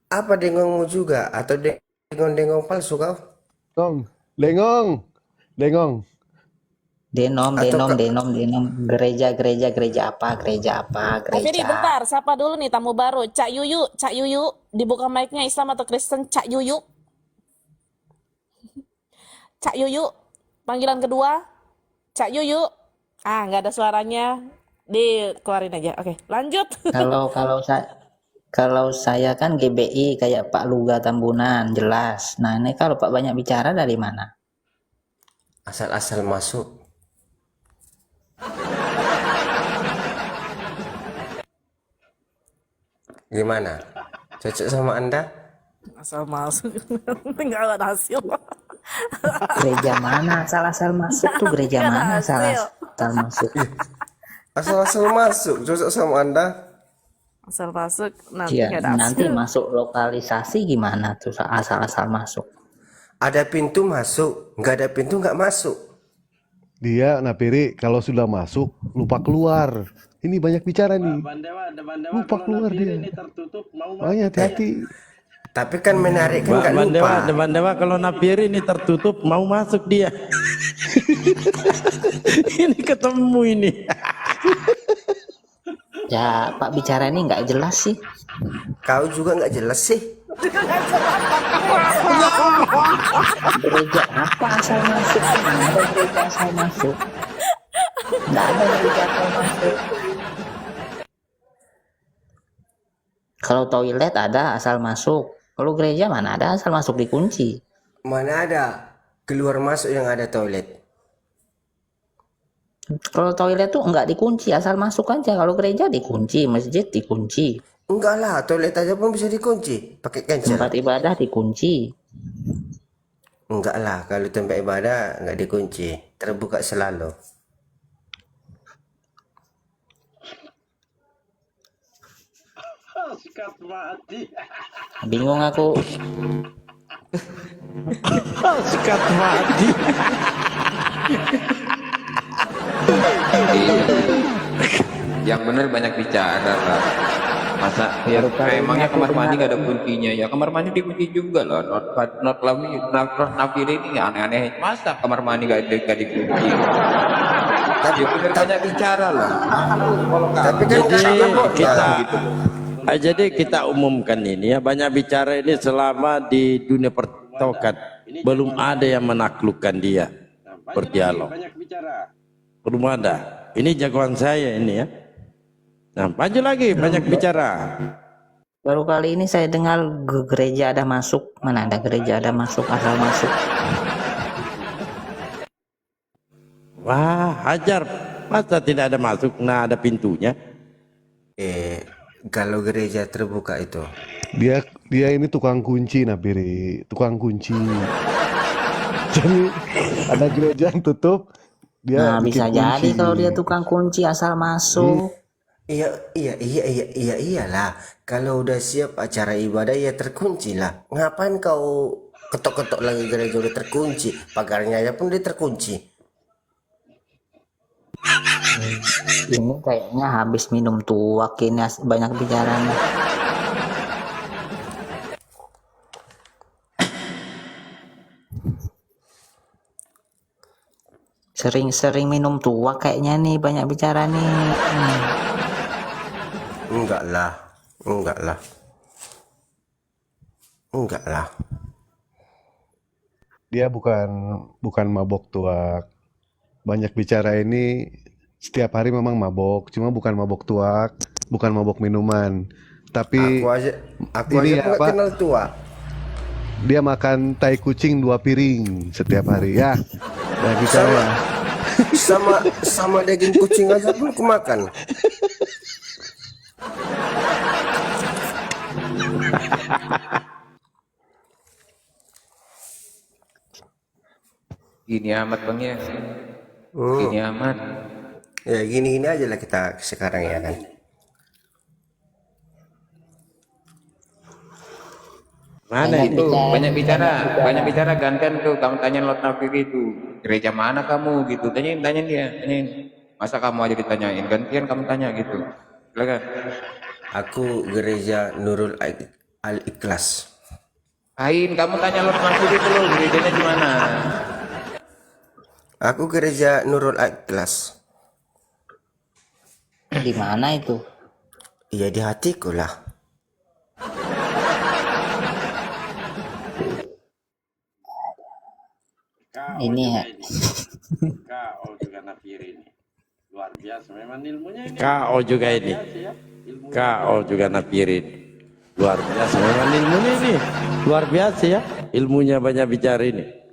Apa dengongmu juga? Atau dengong-dengong palsu kau? Dong, lengong. Denom, Atau gereja apa? Jadi bentar, siapa dulu nih tamu baru? Cak Yuyu, dibuka mic-nya, Islam atau Kristen? Cak Yuyu, panggilan kedua, Cak Yuyu. Nggak ada suaranya, dikeluarin aja. Oke, lanjut. Kalau saya kan GBI kayak Pak Luga Tambunan jelas. Nah ini kalau Pak Banyak Bicara dari mana? asal-asal masuk. Gimana? Cocok sama Anda? Asal masuk, nggak ada hasil. Gereja mana asal masuk tuh? Gereja Nggak ada mana asal hasil. masuk? Asal-asal masuk, cocok sama Anda? Asal masuk, nanti Ya, nggak ada nanti hasil. masuk lokalisasi gimana tuh asal masuk? Ada pintu masuk, nggak ada pintu nggak masuk. Dia Napiri kalau sudah masuk lupa keluar. Ini Banyak Bicara nih. Lupa keluar dia. Makanya hati-hati. Tapi kan menarik kan nggak lupa. Dewa kalau Nafiri ini tertutup mau masuk dia. Ini ketemu ini. Ya Pak Bicara ini nggak jelas sih. Kau juga nggak jelas sih. Gereja apa asal masuk? Nggak ada gereja asal masuk. Nggak ada gereja asal masuk. Kalau toilet ada asal masuk. Kalau gereja mana ada asal masuk, dikunci. Mana ada keluar masuk yang ada toilet? Kalau toilet tuh nggak dikunci, asal masuk aja. Kalau gereja dikunci, masjid dikunci, Enggak lah, toilet aja pun bisa dikunci. Pakai cancel. tempat ibadah dikunci. Enggak lah, kalau tempat ibadah nggak dikunci. Terbuka selalu. Bingung aku. Sikat mati. Yang bener Banyak Bicara lah. Masa ya emangnya kamar mandi gak ada kuncinya ya? Kamar mandi dikunci juga loh. Not Nafiri ini aneh-aneh. Masa kamar mandi gak dikunci? Tapi bener Banyak Bicara lah. Tapi kan Jadi kita umumkan ini ya, Banyak Bicara ini selama di dunia pertokat belum ada yang menaklukkan dia berdialog. Belum ada. Ini jagoan saya ini ya. Nah, maju lagi Banyak Bicara. Baru kali ini saya dengar gereja ada masuk. Mana ada gereja ada masuk, asal masuk. Wah, hajar. Masa tidak ada masuk? Nah, ada pintunya. kalau gereja terbuka itu. Dia ini tukang kunci Napiri, tukang kunci. Jadi ada gereja yang tutup, dia Nah bikin bisa jadi kunci. kalau dia tukang kunci asal masuk. Iyalah. Kalau udah siap acara ibadah ya terkunci lah. Ngapain kau ketok-ketok lagi gereja udah terkunci, pagarnya aja pun dia terkunci. Ini kayaknya habis minum tuak ini banyak bicaranya. Sering-sering minum tuak kayaknya nih, banyak bicara nih. Enggak lah. Dia bukan mabok tuak. Banyak bicara ini setiap hari memang mabok, cuma bukan mabok tuak, bukan mabok minuman. Tapi Aku aja nggak kenal tua. dia makan tai kucing 2 piring setiap hari ya. Banyak bicara ya. Sama daging kucing aja pun aku makan. Gini amat bang ya. Gini amat. Ya gini-gini aja lah kita sekarang ya kan. Mana Itu banyak bicara gantian tuh. Kamu tanya Lot Nafiri itu gereja mana kamu gitu. Tanyain dia. Masa kamu aja ditanyain, gantian kamu tanya gitu. Silakan. Aku gereja Nurul Al-Ikhlas. Kamu tanya Lot Nafiri dulu gerejanya di mana? Aku gereja Nurul Al-Ikhlas. Di mana itu? Ya di hatiku lah. Ini ya. KO juga Nafiri ini. Luar biasa memang ilmunya ini. KO juga ini. KO juga Nafiri ini. Luar biasa memang ilmunya ini. Luar biasa ya. Ilmunya banyak bicara ini.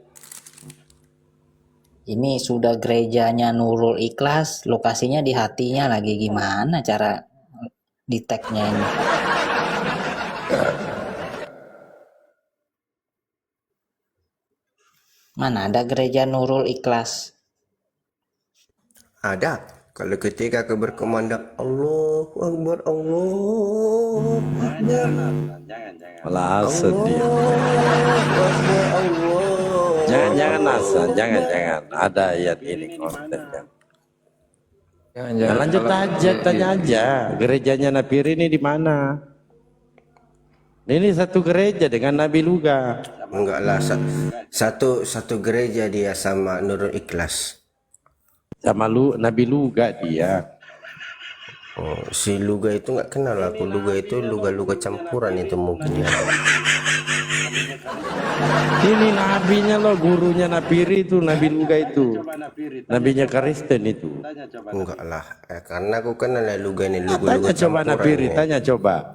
Ini sudah gerejanya Nurul Ikhlas, lokasinya di hatinya lagi. Gimana cara di tag-nya ini? Mana ada gereja Nurul Ikhlas? Ada. Kalau ketika aku berkumandang Allahu Akbar, Allahu Akbar. Jangan. Malah sedih. Jangan Hasan, jangan. Ada ayat ini kontennya. Jangan. Lanjut aja, tanya aja. Gerejanya Nafiri ini di mana? Ini satu gereja dengan Nabi Luga. Enggak lah, satu gereja dia sama Nurul Ikhlas. Sama Nabi Luga dia. Oh, si Luga itu nggak kenal aku. Luga itu luga campuran itu mungkin ya. Ini nabinya loh, gurunya Nafiri itu, Nabi Luga itu. Nabinya Kristen itu. Enggak lah, karena aku kenal ya Luga ini Tanya coba Nafiri, ini. tanya coba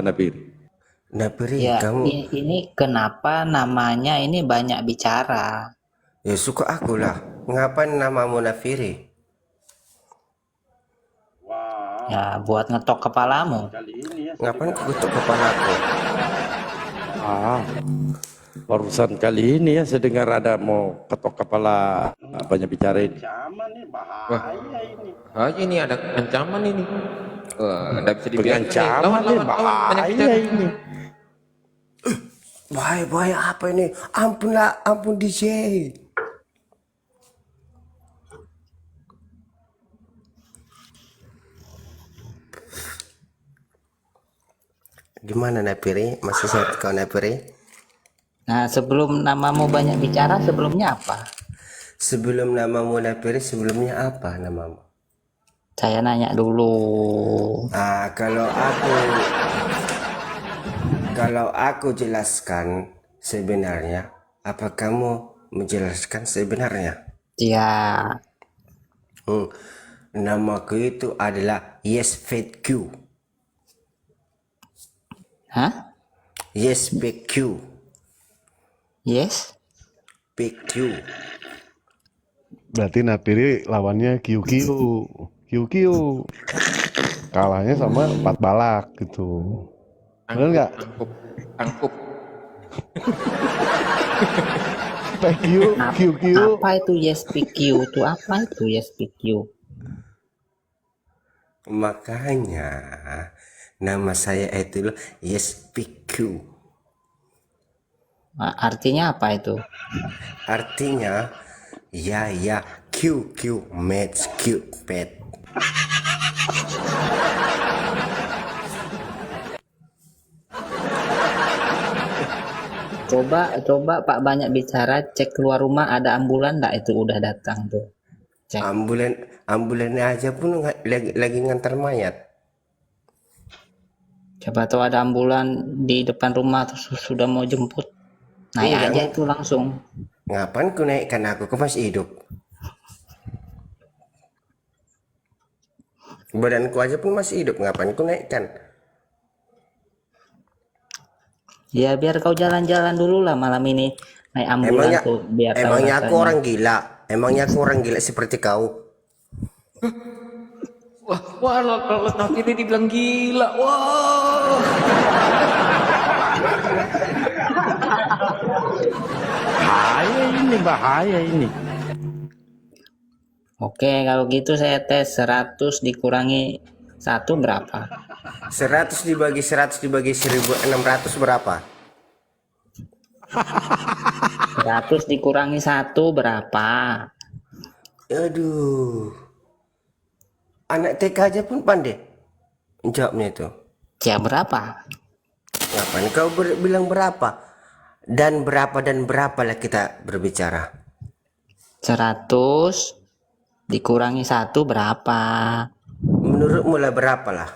Nafiri. Nafiri, Ya, kamu ini kenapa namanya ini banyak bicara? ya suka aku lah. Ngapain namamu Nafiri? Ya, buat ngetok kepalamu. Ngapain kau ketuk kepalaku? Barusan kali ini ya saya dengar ada mau ketok kepala banyak bicara ini. Ancaman nih, bahaya Wah. ini. Ini ada ancaman ini. Nggak bisa dibiarkan. Ancaman nih, bahaya ini. Bahaya apa ini? Ampun DJ. Gimana Nafiri? Masih sehat kau Nafiri? Nah, sebelum namamu banyak bicara, sebelumnya apa? Sebelum namamu Nafiri, sebelumnya apa namamu? Saya nanya dulu. Kalau aku jelaskan sebenarnya, apa kamu menjelaskan sebenarnya? Ya, Namaku itu adalah Yes Faith Q. hah? Yes PQ. Yes? PQ. Berarti Nafiri lawannya QQ. Kalahnya sama 4 balak gitu. Bener nggak? Angkup. PQ, QQ. Apa itu Yes PQ? Itu apa itu Yes PQ? Makanya nama saya itu YesPQ. Artinya apa itu? Artinya ya QQ match Cupid. Coba Pak banyak bicara, cek keluar rumah ada ambulan enggak, itu udah datang tuh. Cek. Ambulannya aja pun lagi ngantar mayat. Coba tahu ada ambulan di depan rumah terus sudah mau jemput. Naik Iya, aja itu langsung. Ngapain ku naikkan aku masih hidup? Badanku aja pun masih hidup, ngapain ku naikkan? Ya biar kau jalan-jalan dulu lah malam ini. Naik ambulan tuh biar tahu Emangnya aku rasanya. orang gila? Emangnya aku orang gila seperti kau? Wah, kalau Nafiri dibilang gila. Wah. Bahaya ini. Oke, kalau gitu saya tes 100 dikurangi 1 berapa? 100 dibagi 1600 berapa? 100 dikurangi 1 berapa? Aduh. Anak TK aja pun pandai jawabnya itu. Ya berapa? Ngapain kau bilang berapa? Dan berapa lah kita berbicara. 100 dikurangi 1 berapa? Menurutmu lah berapa lah?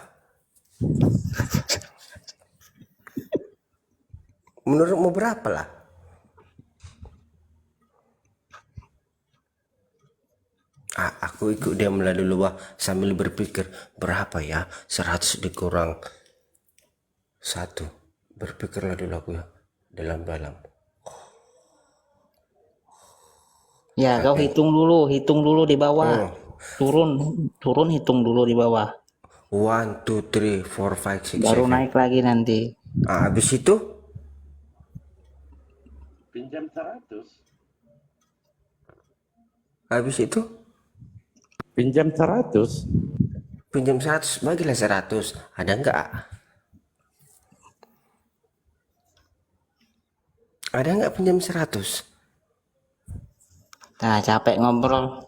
Menurutmu berapa lah? Aku ikut dia mulai dulu sambil berpikir berapa ya 100 dikurang 1. Berpikirlah dulu aku ya dalam-dalam. Ya kau hitung dulu di bawah. Turun hitung dulu di bawah. 1, 2, 3, 4, 5, 6, 7. Baru naik lagi nanti. Habis itu Pinjam 100. Habis itu Pinjam 100. pinjam 100, bagilah 100. Ada enggak? Ada enggak pinjam 100? Nah, capek ngobrol.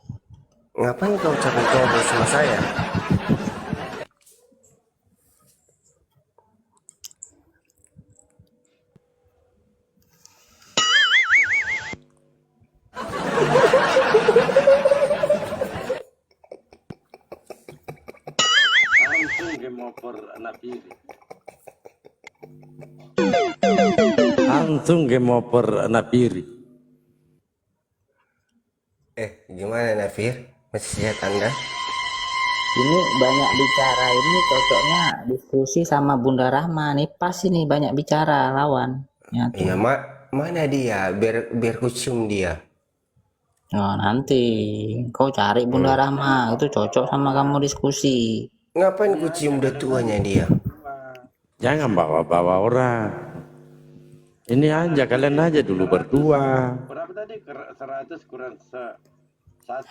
Ngapain kau capek ngobrol sama saya? Langsung game over Nafiri. Langsung game over Nafiri. Gimana Nafir? Masih sehat Anda? Ini banyak bicara, ini cocoknya diskusi sama Bunda Rahma. Nih pas ini banyak bicara lawan. Ya, Iya, mana dia? Biar ku cium dia. oh, nanti kau cari Bunda Rahma, itu cocok sama kamu diskusi. Ngapain ku cium udah tuanya dia? Jangan bawa-bawa orang. Ini aja, kalian aja dulu berdua. Berapa tadi? 100 kurang 1.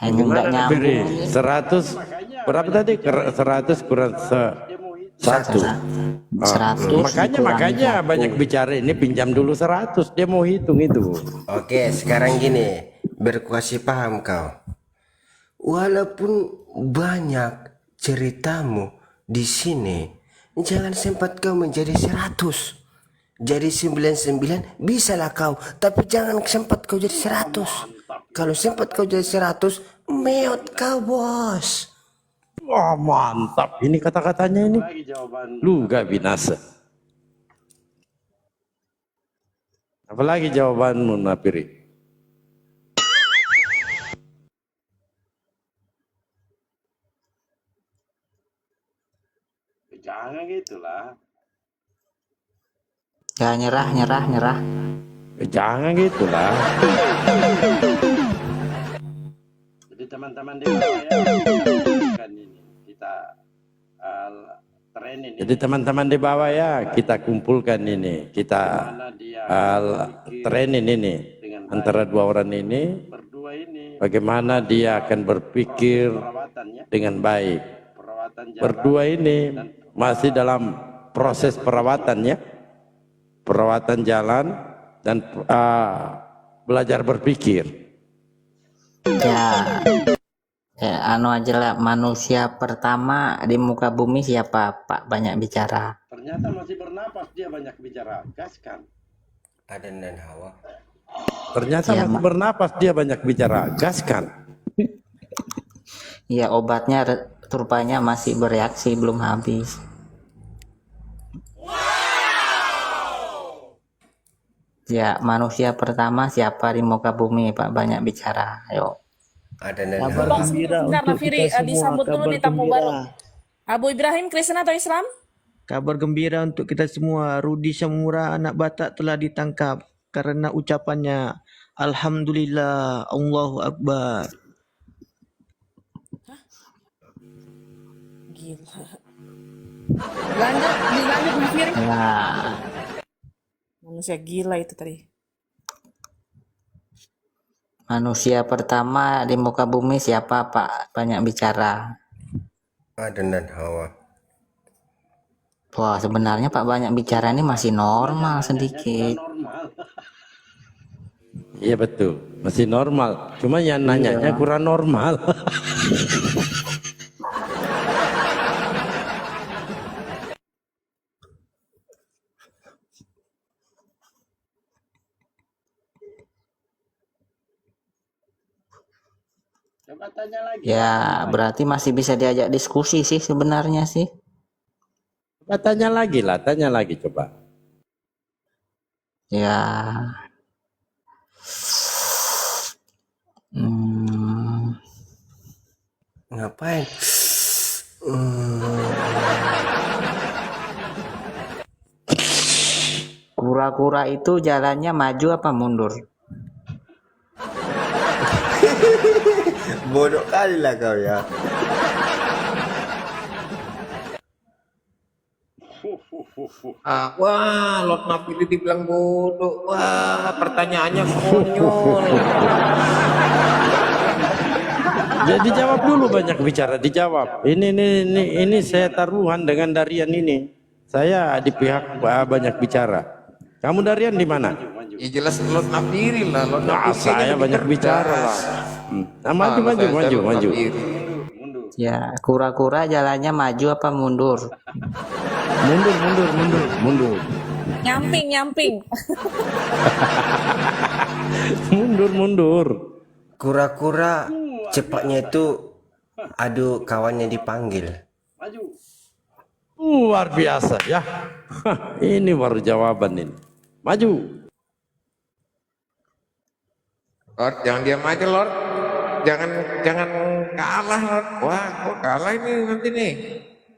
Hanya nggak nyambung. 100 berapa tadi? 100 kurang 1. 100 Makanya banyak bicara ini, pinjam dulu 100. Dia mau hitung itu. Oke, sekarang gini, biar ku kasih paham kau. Walaupun banyak ceritamu di sini, jangan sempat kau menjadi 100. Jadi 99 bisalah kau, tapi jangan sempat kau jadi 100. Kalau sempat kau jadi 100, meot kau bos. Wah, mantap. Ini kata-katanya ini. Lagi jawaban. Lu gak binasa. Apalagi jawabanmu, Nafiri? Jangan gitulah. Ya nyerah. Jangan gitulah. Jadi teman-teman di bawah ya, kan ini kita training. Jadi teman-teman di bawah ya, kita kumpulkan ini, kita training ini antara dua orang ini, berdua ini bagaimana dia akan berpikir perawatannya. dengan baik. berdua ini masih dalam proses perawatan ya, perawatan jalan dan belajar berpikir. Ya, anu aja lah, manusia pertama di muka bumi siapa Pak? Banyak bicara. Ternyata masih bernapas dia banyak bicara. Gaskan. Adam dan Hawa. Ternyata Ya, masih bernapas dia banyak bicara. Gaskan. Ya, obatnya rupanya masih bereaksi, belum habis. Ya, manusia pertama siapa di muka bumi Pak? Banyak bicara. Ayo. Adam dan Kabar Hawa. gembira Bentar, untuk Nafiri, kita semua. disambut dulu Kabar nih tamu baru. gembira. Abu Ibrahim, Kristen atau Islam? Kabar gembira untuk kita semua. Rudi Syamura anak Batak telah ditangkap karena ucapannya Alhamdulillah, Allahu Akbar. Gila. Dilanjut Nafiri. Nah, Manusia gila itu tadi. manusia pertama di muka bumi siapa Pak? Banyak bicara. Adam dan Hawa. Wah, sebenarnya Pak banyak bicara ini masih normal sedikit. Iya betul, masih normal. Cuma yang nanyanya kurang normal. Coba tanya lagi. Ya, berarti masih bisa diajak diskusi sih sebenarnya sih. Coba tanya lagi coba. Ya. Ngapain? Kura-kura itu jalannya maju apa mundur? Bodoh kali lah kau ya. Wah, Lord Nafiri dibilang bodoh. Wah, pertanyaannya konyol. Jadi jawab dulu, banyak bicara dijawab. Ini saya taruhan dengan Darian ini. Saya di pihak banyak bicara. Kamu Darian di mana? Ya jelas Lord Nafiri lah. Lord Nah, Nafiri saya banyak bicara lah. Nah, maju. Ya, kura-kura jalannya maju apa mundur? Mundur. Nyamping. Mundur. Kura-kura cepatnya itu adu kawannya dipanggil. Luar biasa ya. Ini baru jawaban ini. Maju. Lord, jangan diam aja Lord. Jangan kalah Lord. Wah, kok kalah ini nanti nih.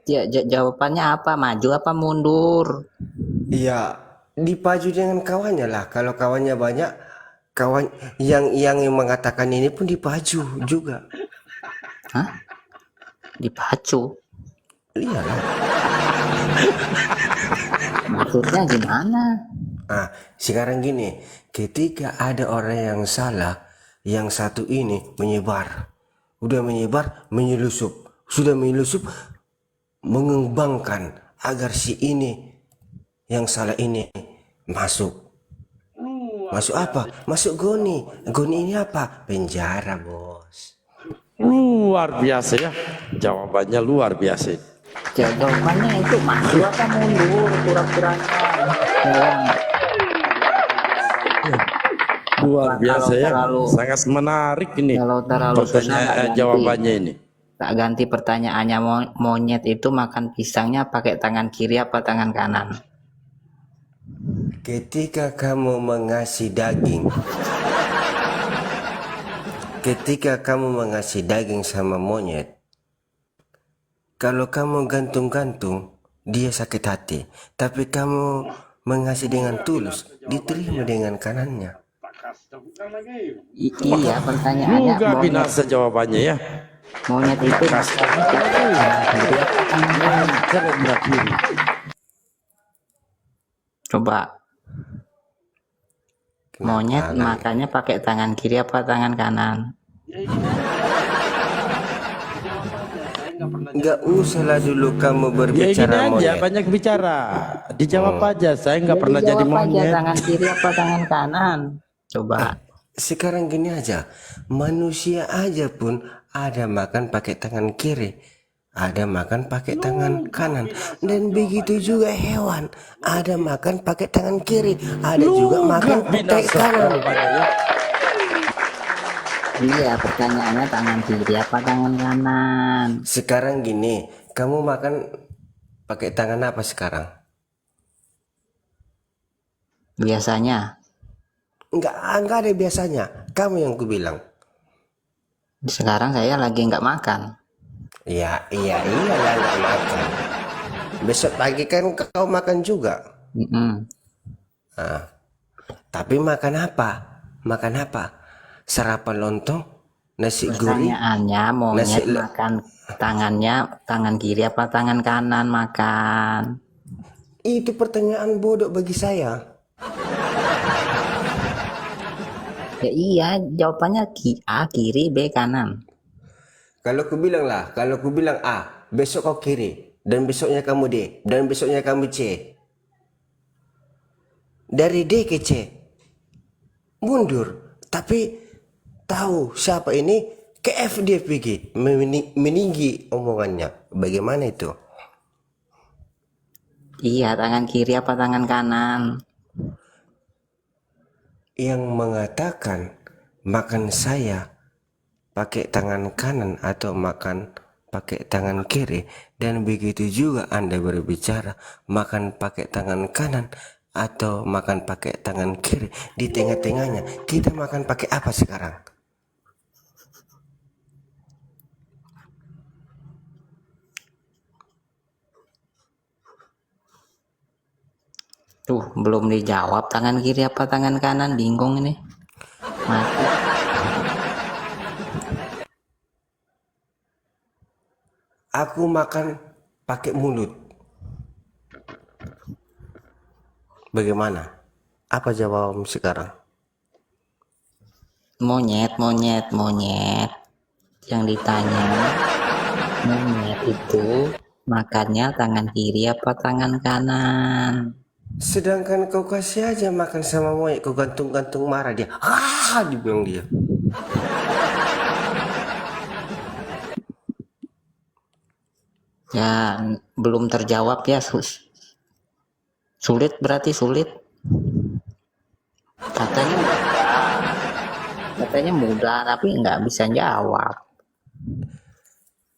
Ya, jawabannya apa? Maju apa mundur? Iya, dipaju dengan kawannya lah. Kalau kawannya banyak, kawan yang mengatakan ini pun dipaju juga. Hah? Dipacu? Iyalah. Maksudnya gimana? Nah, sekarang gini, ketika ada orang yang salah, yang satu ini menyebar, sudah menyelusup, mengembangkan agar si ini yang salah ini masuk apa? Masuk goni ini apa? Penjara, bos. Luar biasa ya. Jawabannya luar biasa. Jawabannya itu maju apa mundur? Kura-kuranya Luar biasa ya. terlalu- Sangat menarik ini. Kalau terlalu senang, tak ganti. Jawabannya ini. Tak ganti pertanyaannya, monyet itu makan pisangnya pakai tangan kiri apa tangan kanan? Ketika kamu mengasih daging sama monyet, kalau kamu gantung-gantung, dia sakit hati. Tapi kamu mengasih dengan tulus, diterima dengan kanannya. Iya, pertanyaannya Juga binasa jawabannya ya. monyet itu coba monyet makannya pakai tangan kiri apa tangan kanan? Nggak usahlah dulu kamu Ya gini berbicara aja, monyet. banyak bicara. Dijawab aja, saya nggak Jadi pernah jadi jawab aja monyet. tangan kiri apa tangan kanan. Coba. Sekarang gini aja, manusia aja pun ada makan pakai tangan kiri, ada makan pakai tangan kanan, dan begitu juga hewan, ada makan pakai tangan kiri, ada juga makan pakai kanan. Iya, pertanyaannya tangan kiri apa tangan kanan? Sekarang gini, kamu makan pakai tangan apa sekarang? Biasanya. Enggak ada biasanya. Kamu yang kubilang. Sekarang saya lagi nggak makan. Iya lah nggak makan. Besok pagi kan kau makan juga. Nah, tapi makan apa? Makan apa? Sarapan lontong, nasi goreng. Pertanyaannya monyet makan tangannya tangan kiri apa tangan kanan makan? Itu pertanyaan bodoh bagi saya. Ya iya, jawabannya A kiri, B kanan. Kalau ku bilang A, besok kau kiri, dan besoknya kamu D, dan besoknya kamu C. Dari D ke C, mundur. Tapi tahu siapa ini ke F D P G, meninggi omongannya. Bagaimana itu? Iya, tangan kiri apa tangan kanan? Yang mengatakan makan saya pakai tangan kanan atau makan pakai tangan kiri, dan begitu juga Anda berbicara makan pakai tangan kanan atau makan pakai tangan kiri. Di tengah-tengahnya kita makan pakai apa sekarang? Tuh, belum dijawab tangan kiri apa tangan kanan, bingung ini. Mati. Aku makan pakai mulut. Bagaimana? Apa jawabanmu sekarang? Monyet. Yang ditanya, monyet itu makannya tangan kiri apa tangan kanan? Sedangkan kau kasih aja makan sama monyet, kau gantung-gantung marah dia. Dibilang dia. Ya, belum terjawab ya. Sulit berarti sulit. Katanya mudah tapi nggak bisa jawab.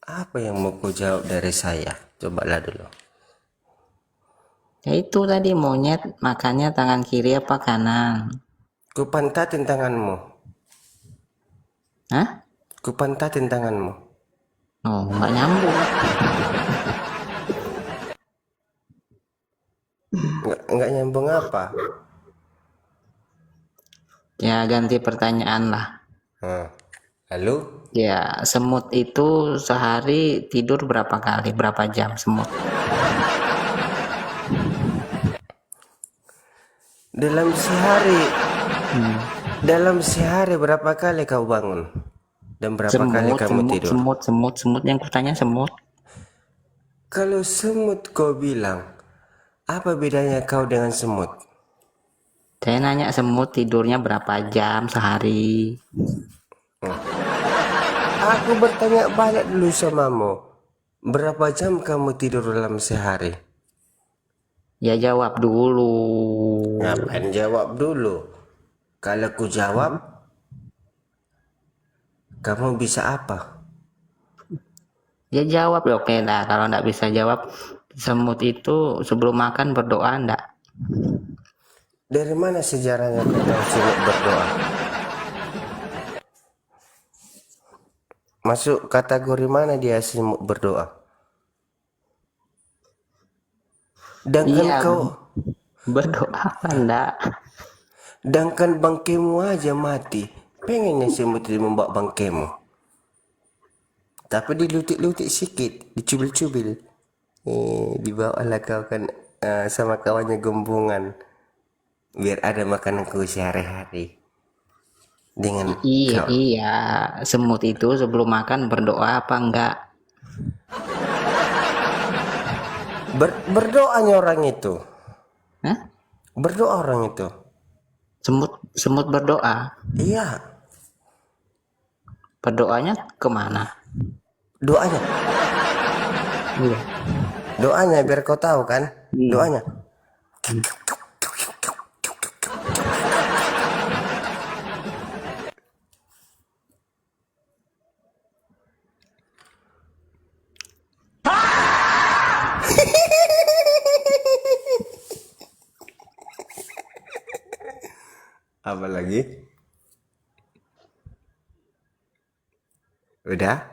Apa yang mau kau jawab dari saya? Cobalah dulu. Ya itu tadi monyet makannya tangan kiri apa kanan? Ku pantatin tanganmu. Hah? Ku pantatin tanganmu. Oh, nggak nyambung. Nggak nyambung apa? Ya ganti pertanyaan lah. Lalu? Ya, semut itu sehari tidur berapa kali? Berapa jam semut? Dalam sehari berapa kali kau bangun? Dan berapa kali kamu tidur? Semut yang kutanya semut. Kalau semut kau bilang, apa bedanya kau dengan semut? Saya nanya semut tidurnya berapa jam sehari? Aku bertanya balik dulu samamu. Berapa jam kamu tidur dalam sehari? Ya jawab dulu. Ngapain jawab dulu? Kalau ku jawab, kamu bisa apa? Ya jawab ya, oke lah. Kalau nggak bisa jawab, semut itu sebelum makan berdoa enggak? Dari mana sejarahnya kau tahu semut berdoa? Masuk kategori mana dia semut berdoa? Sedangkan Iya, kau berdoa apa enggak? sedangkan bangkemu aja mati, pengennya semut itu membawa bangkemu. Tapi dilutik-lutik sikit, dicubil-cubil. Dibawalah kau kan sama kawannya gembungan, biar ada makananku sehari-hari. Dengan Iya, semut itu sebelum makan berdoa apa enggak? Berdoanya orang itu. Hah? Berdoa orang itu. Semut berdoa. Iya. Berdoanya kemana? Doanya. Iya. Doanya biar kau tahu kan. Doanya. Apa lagi? Udah?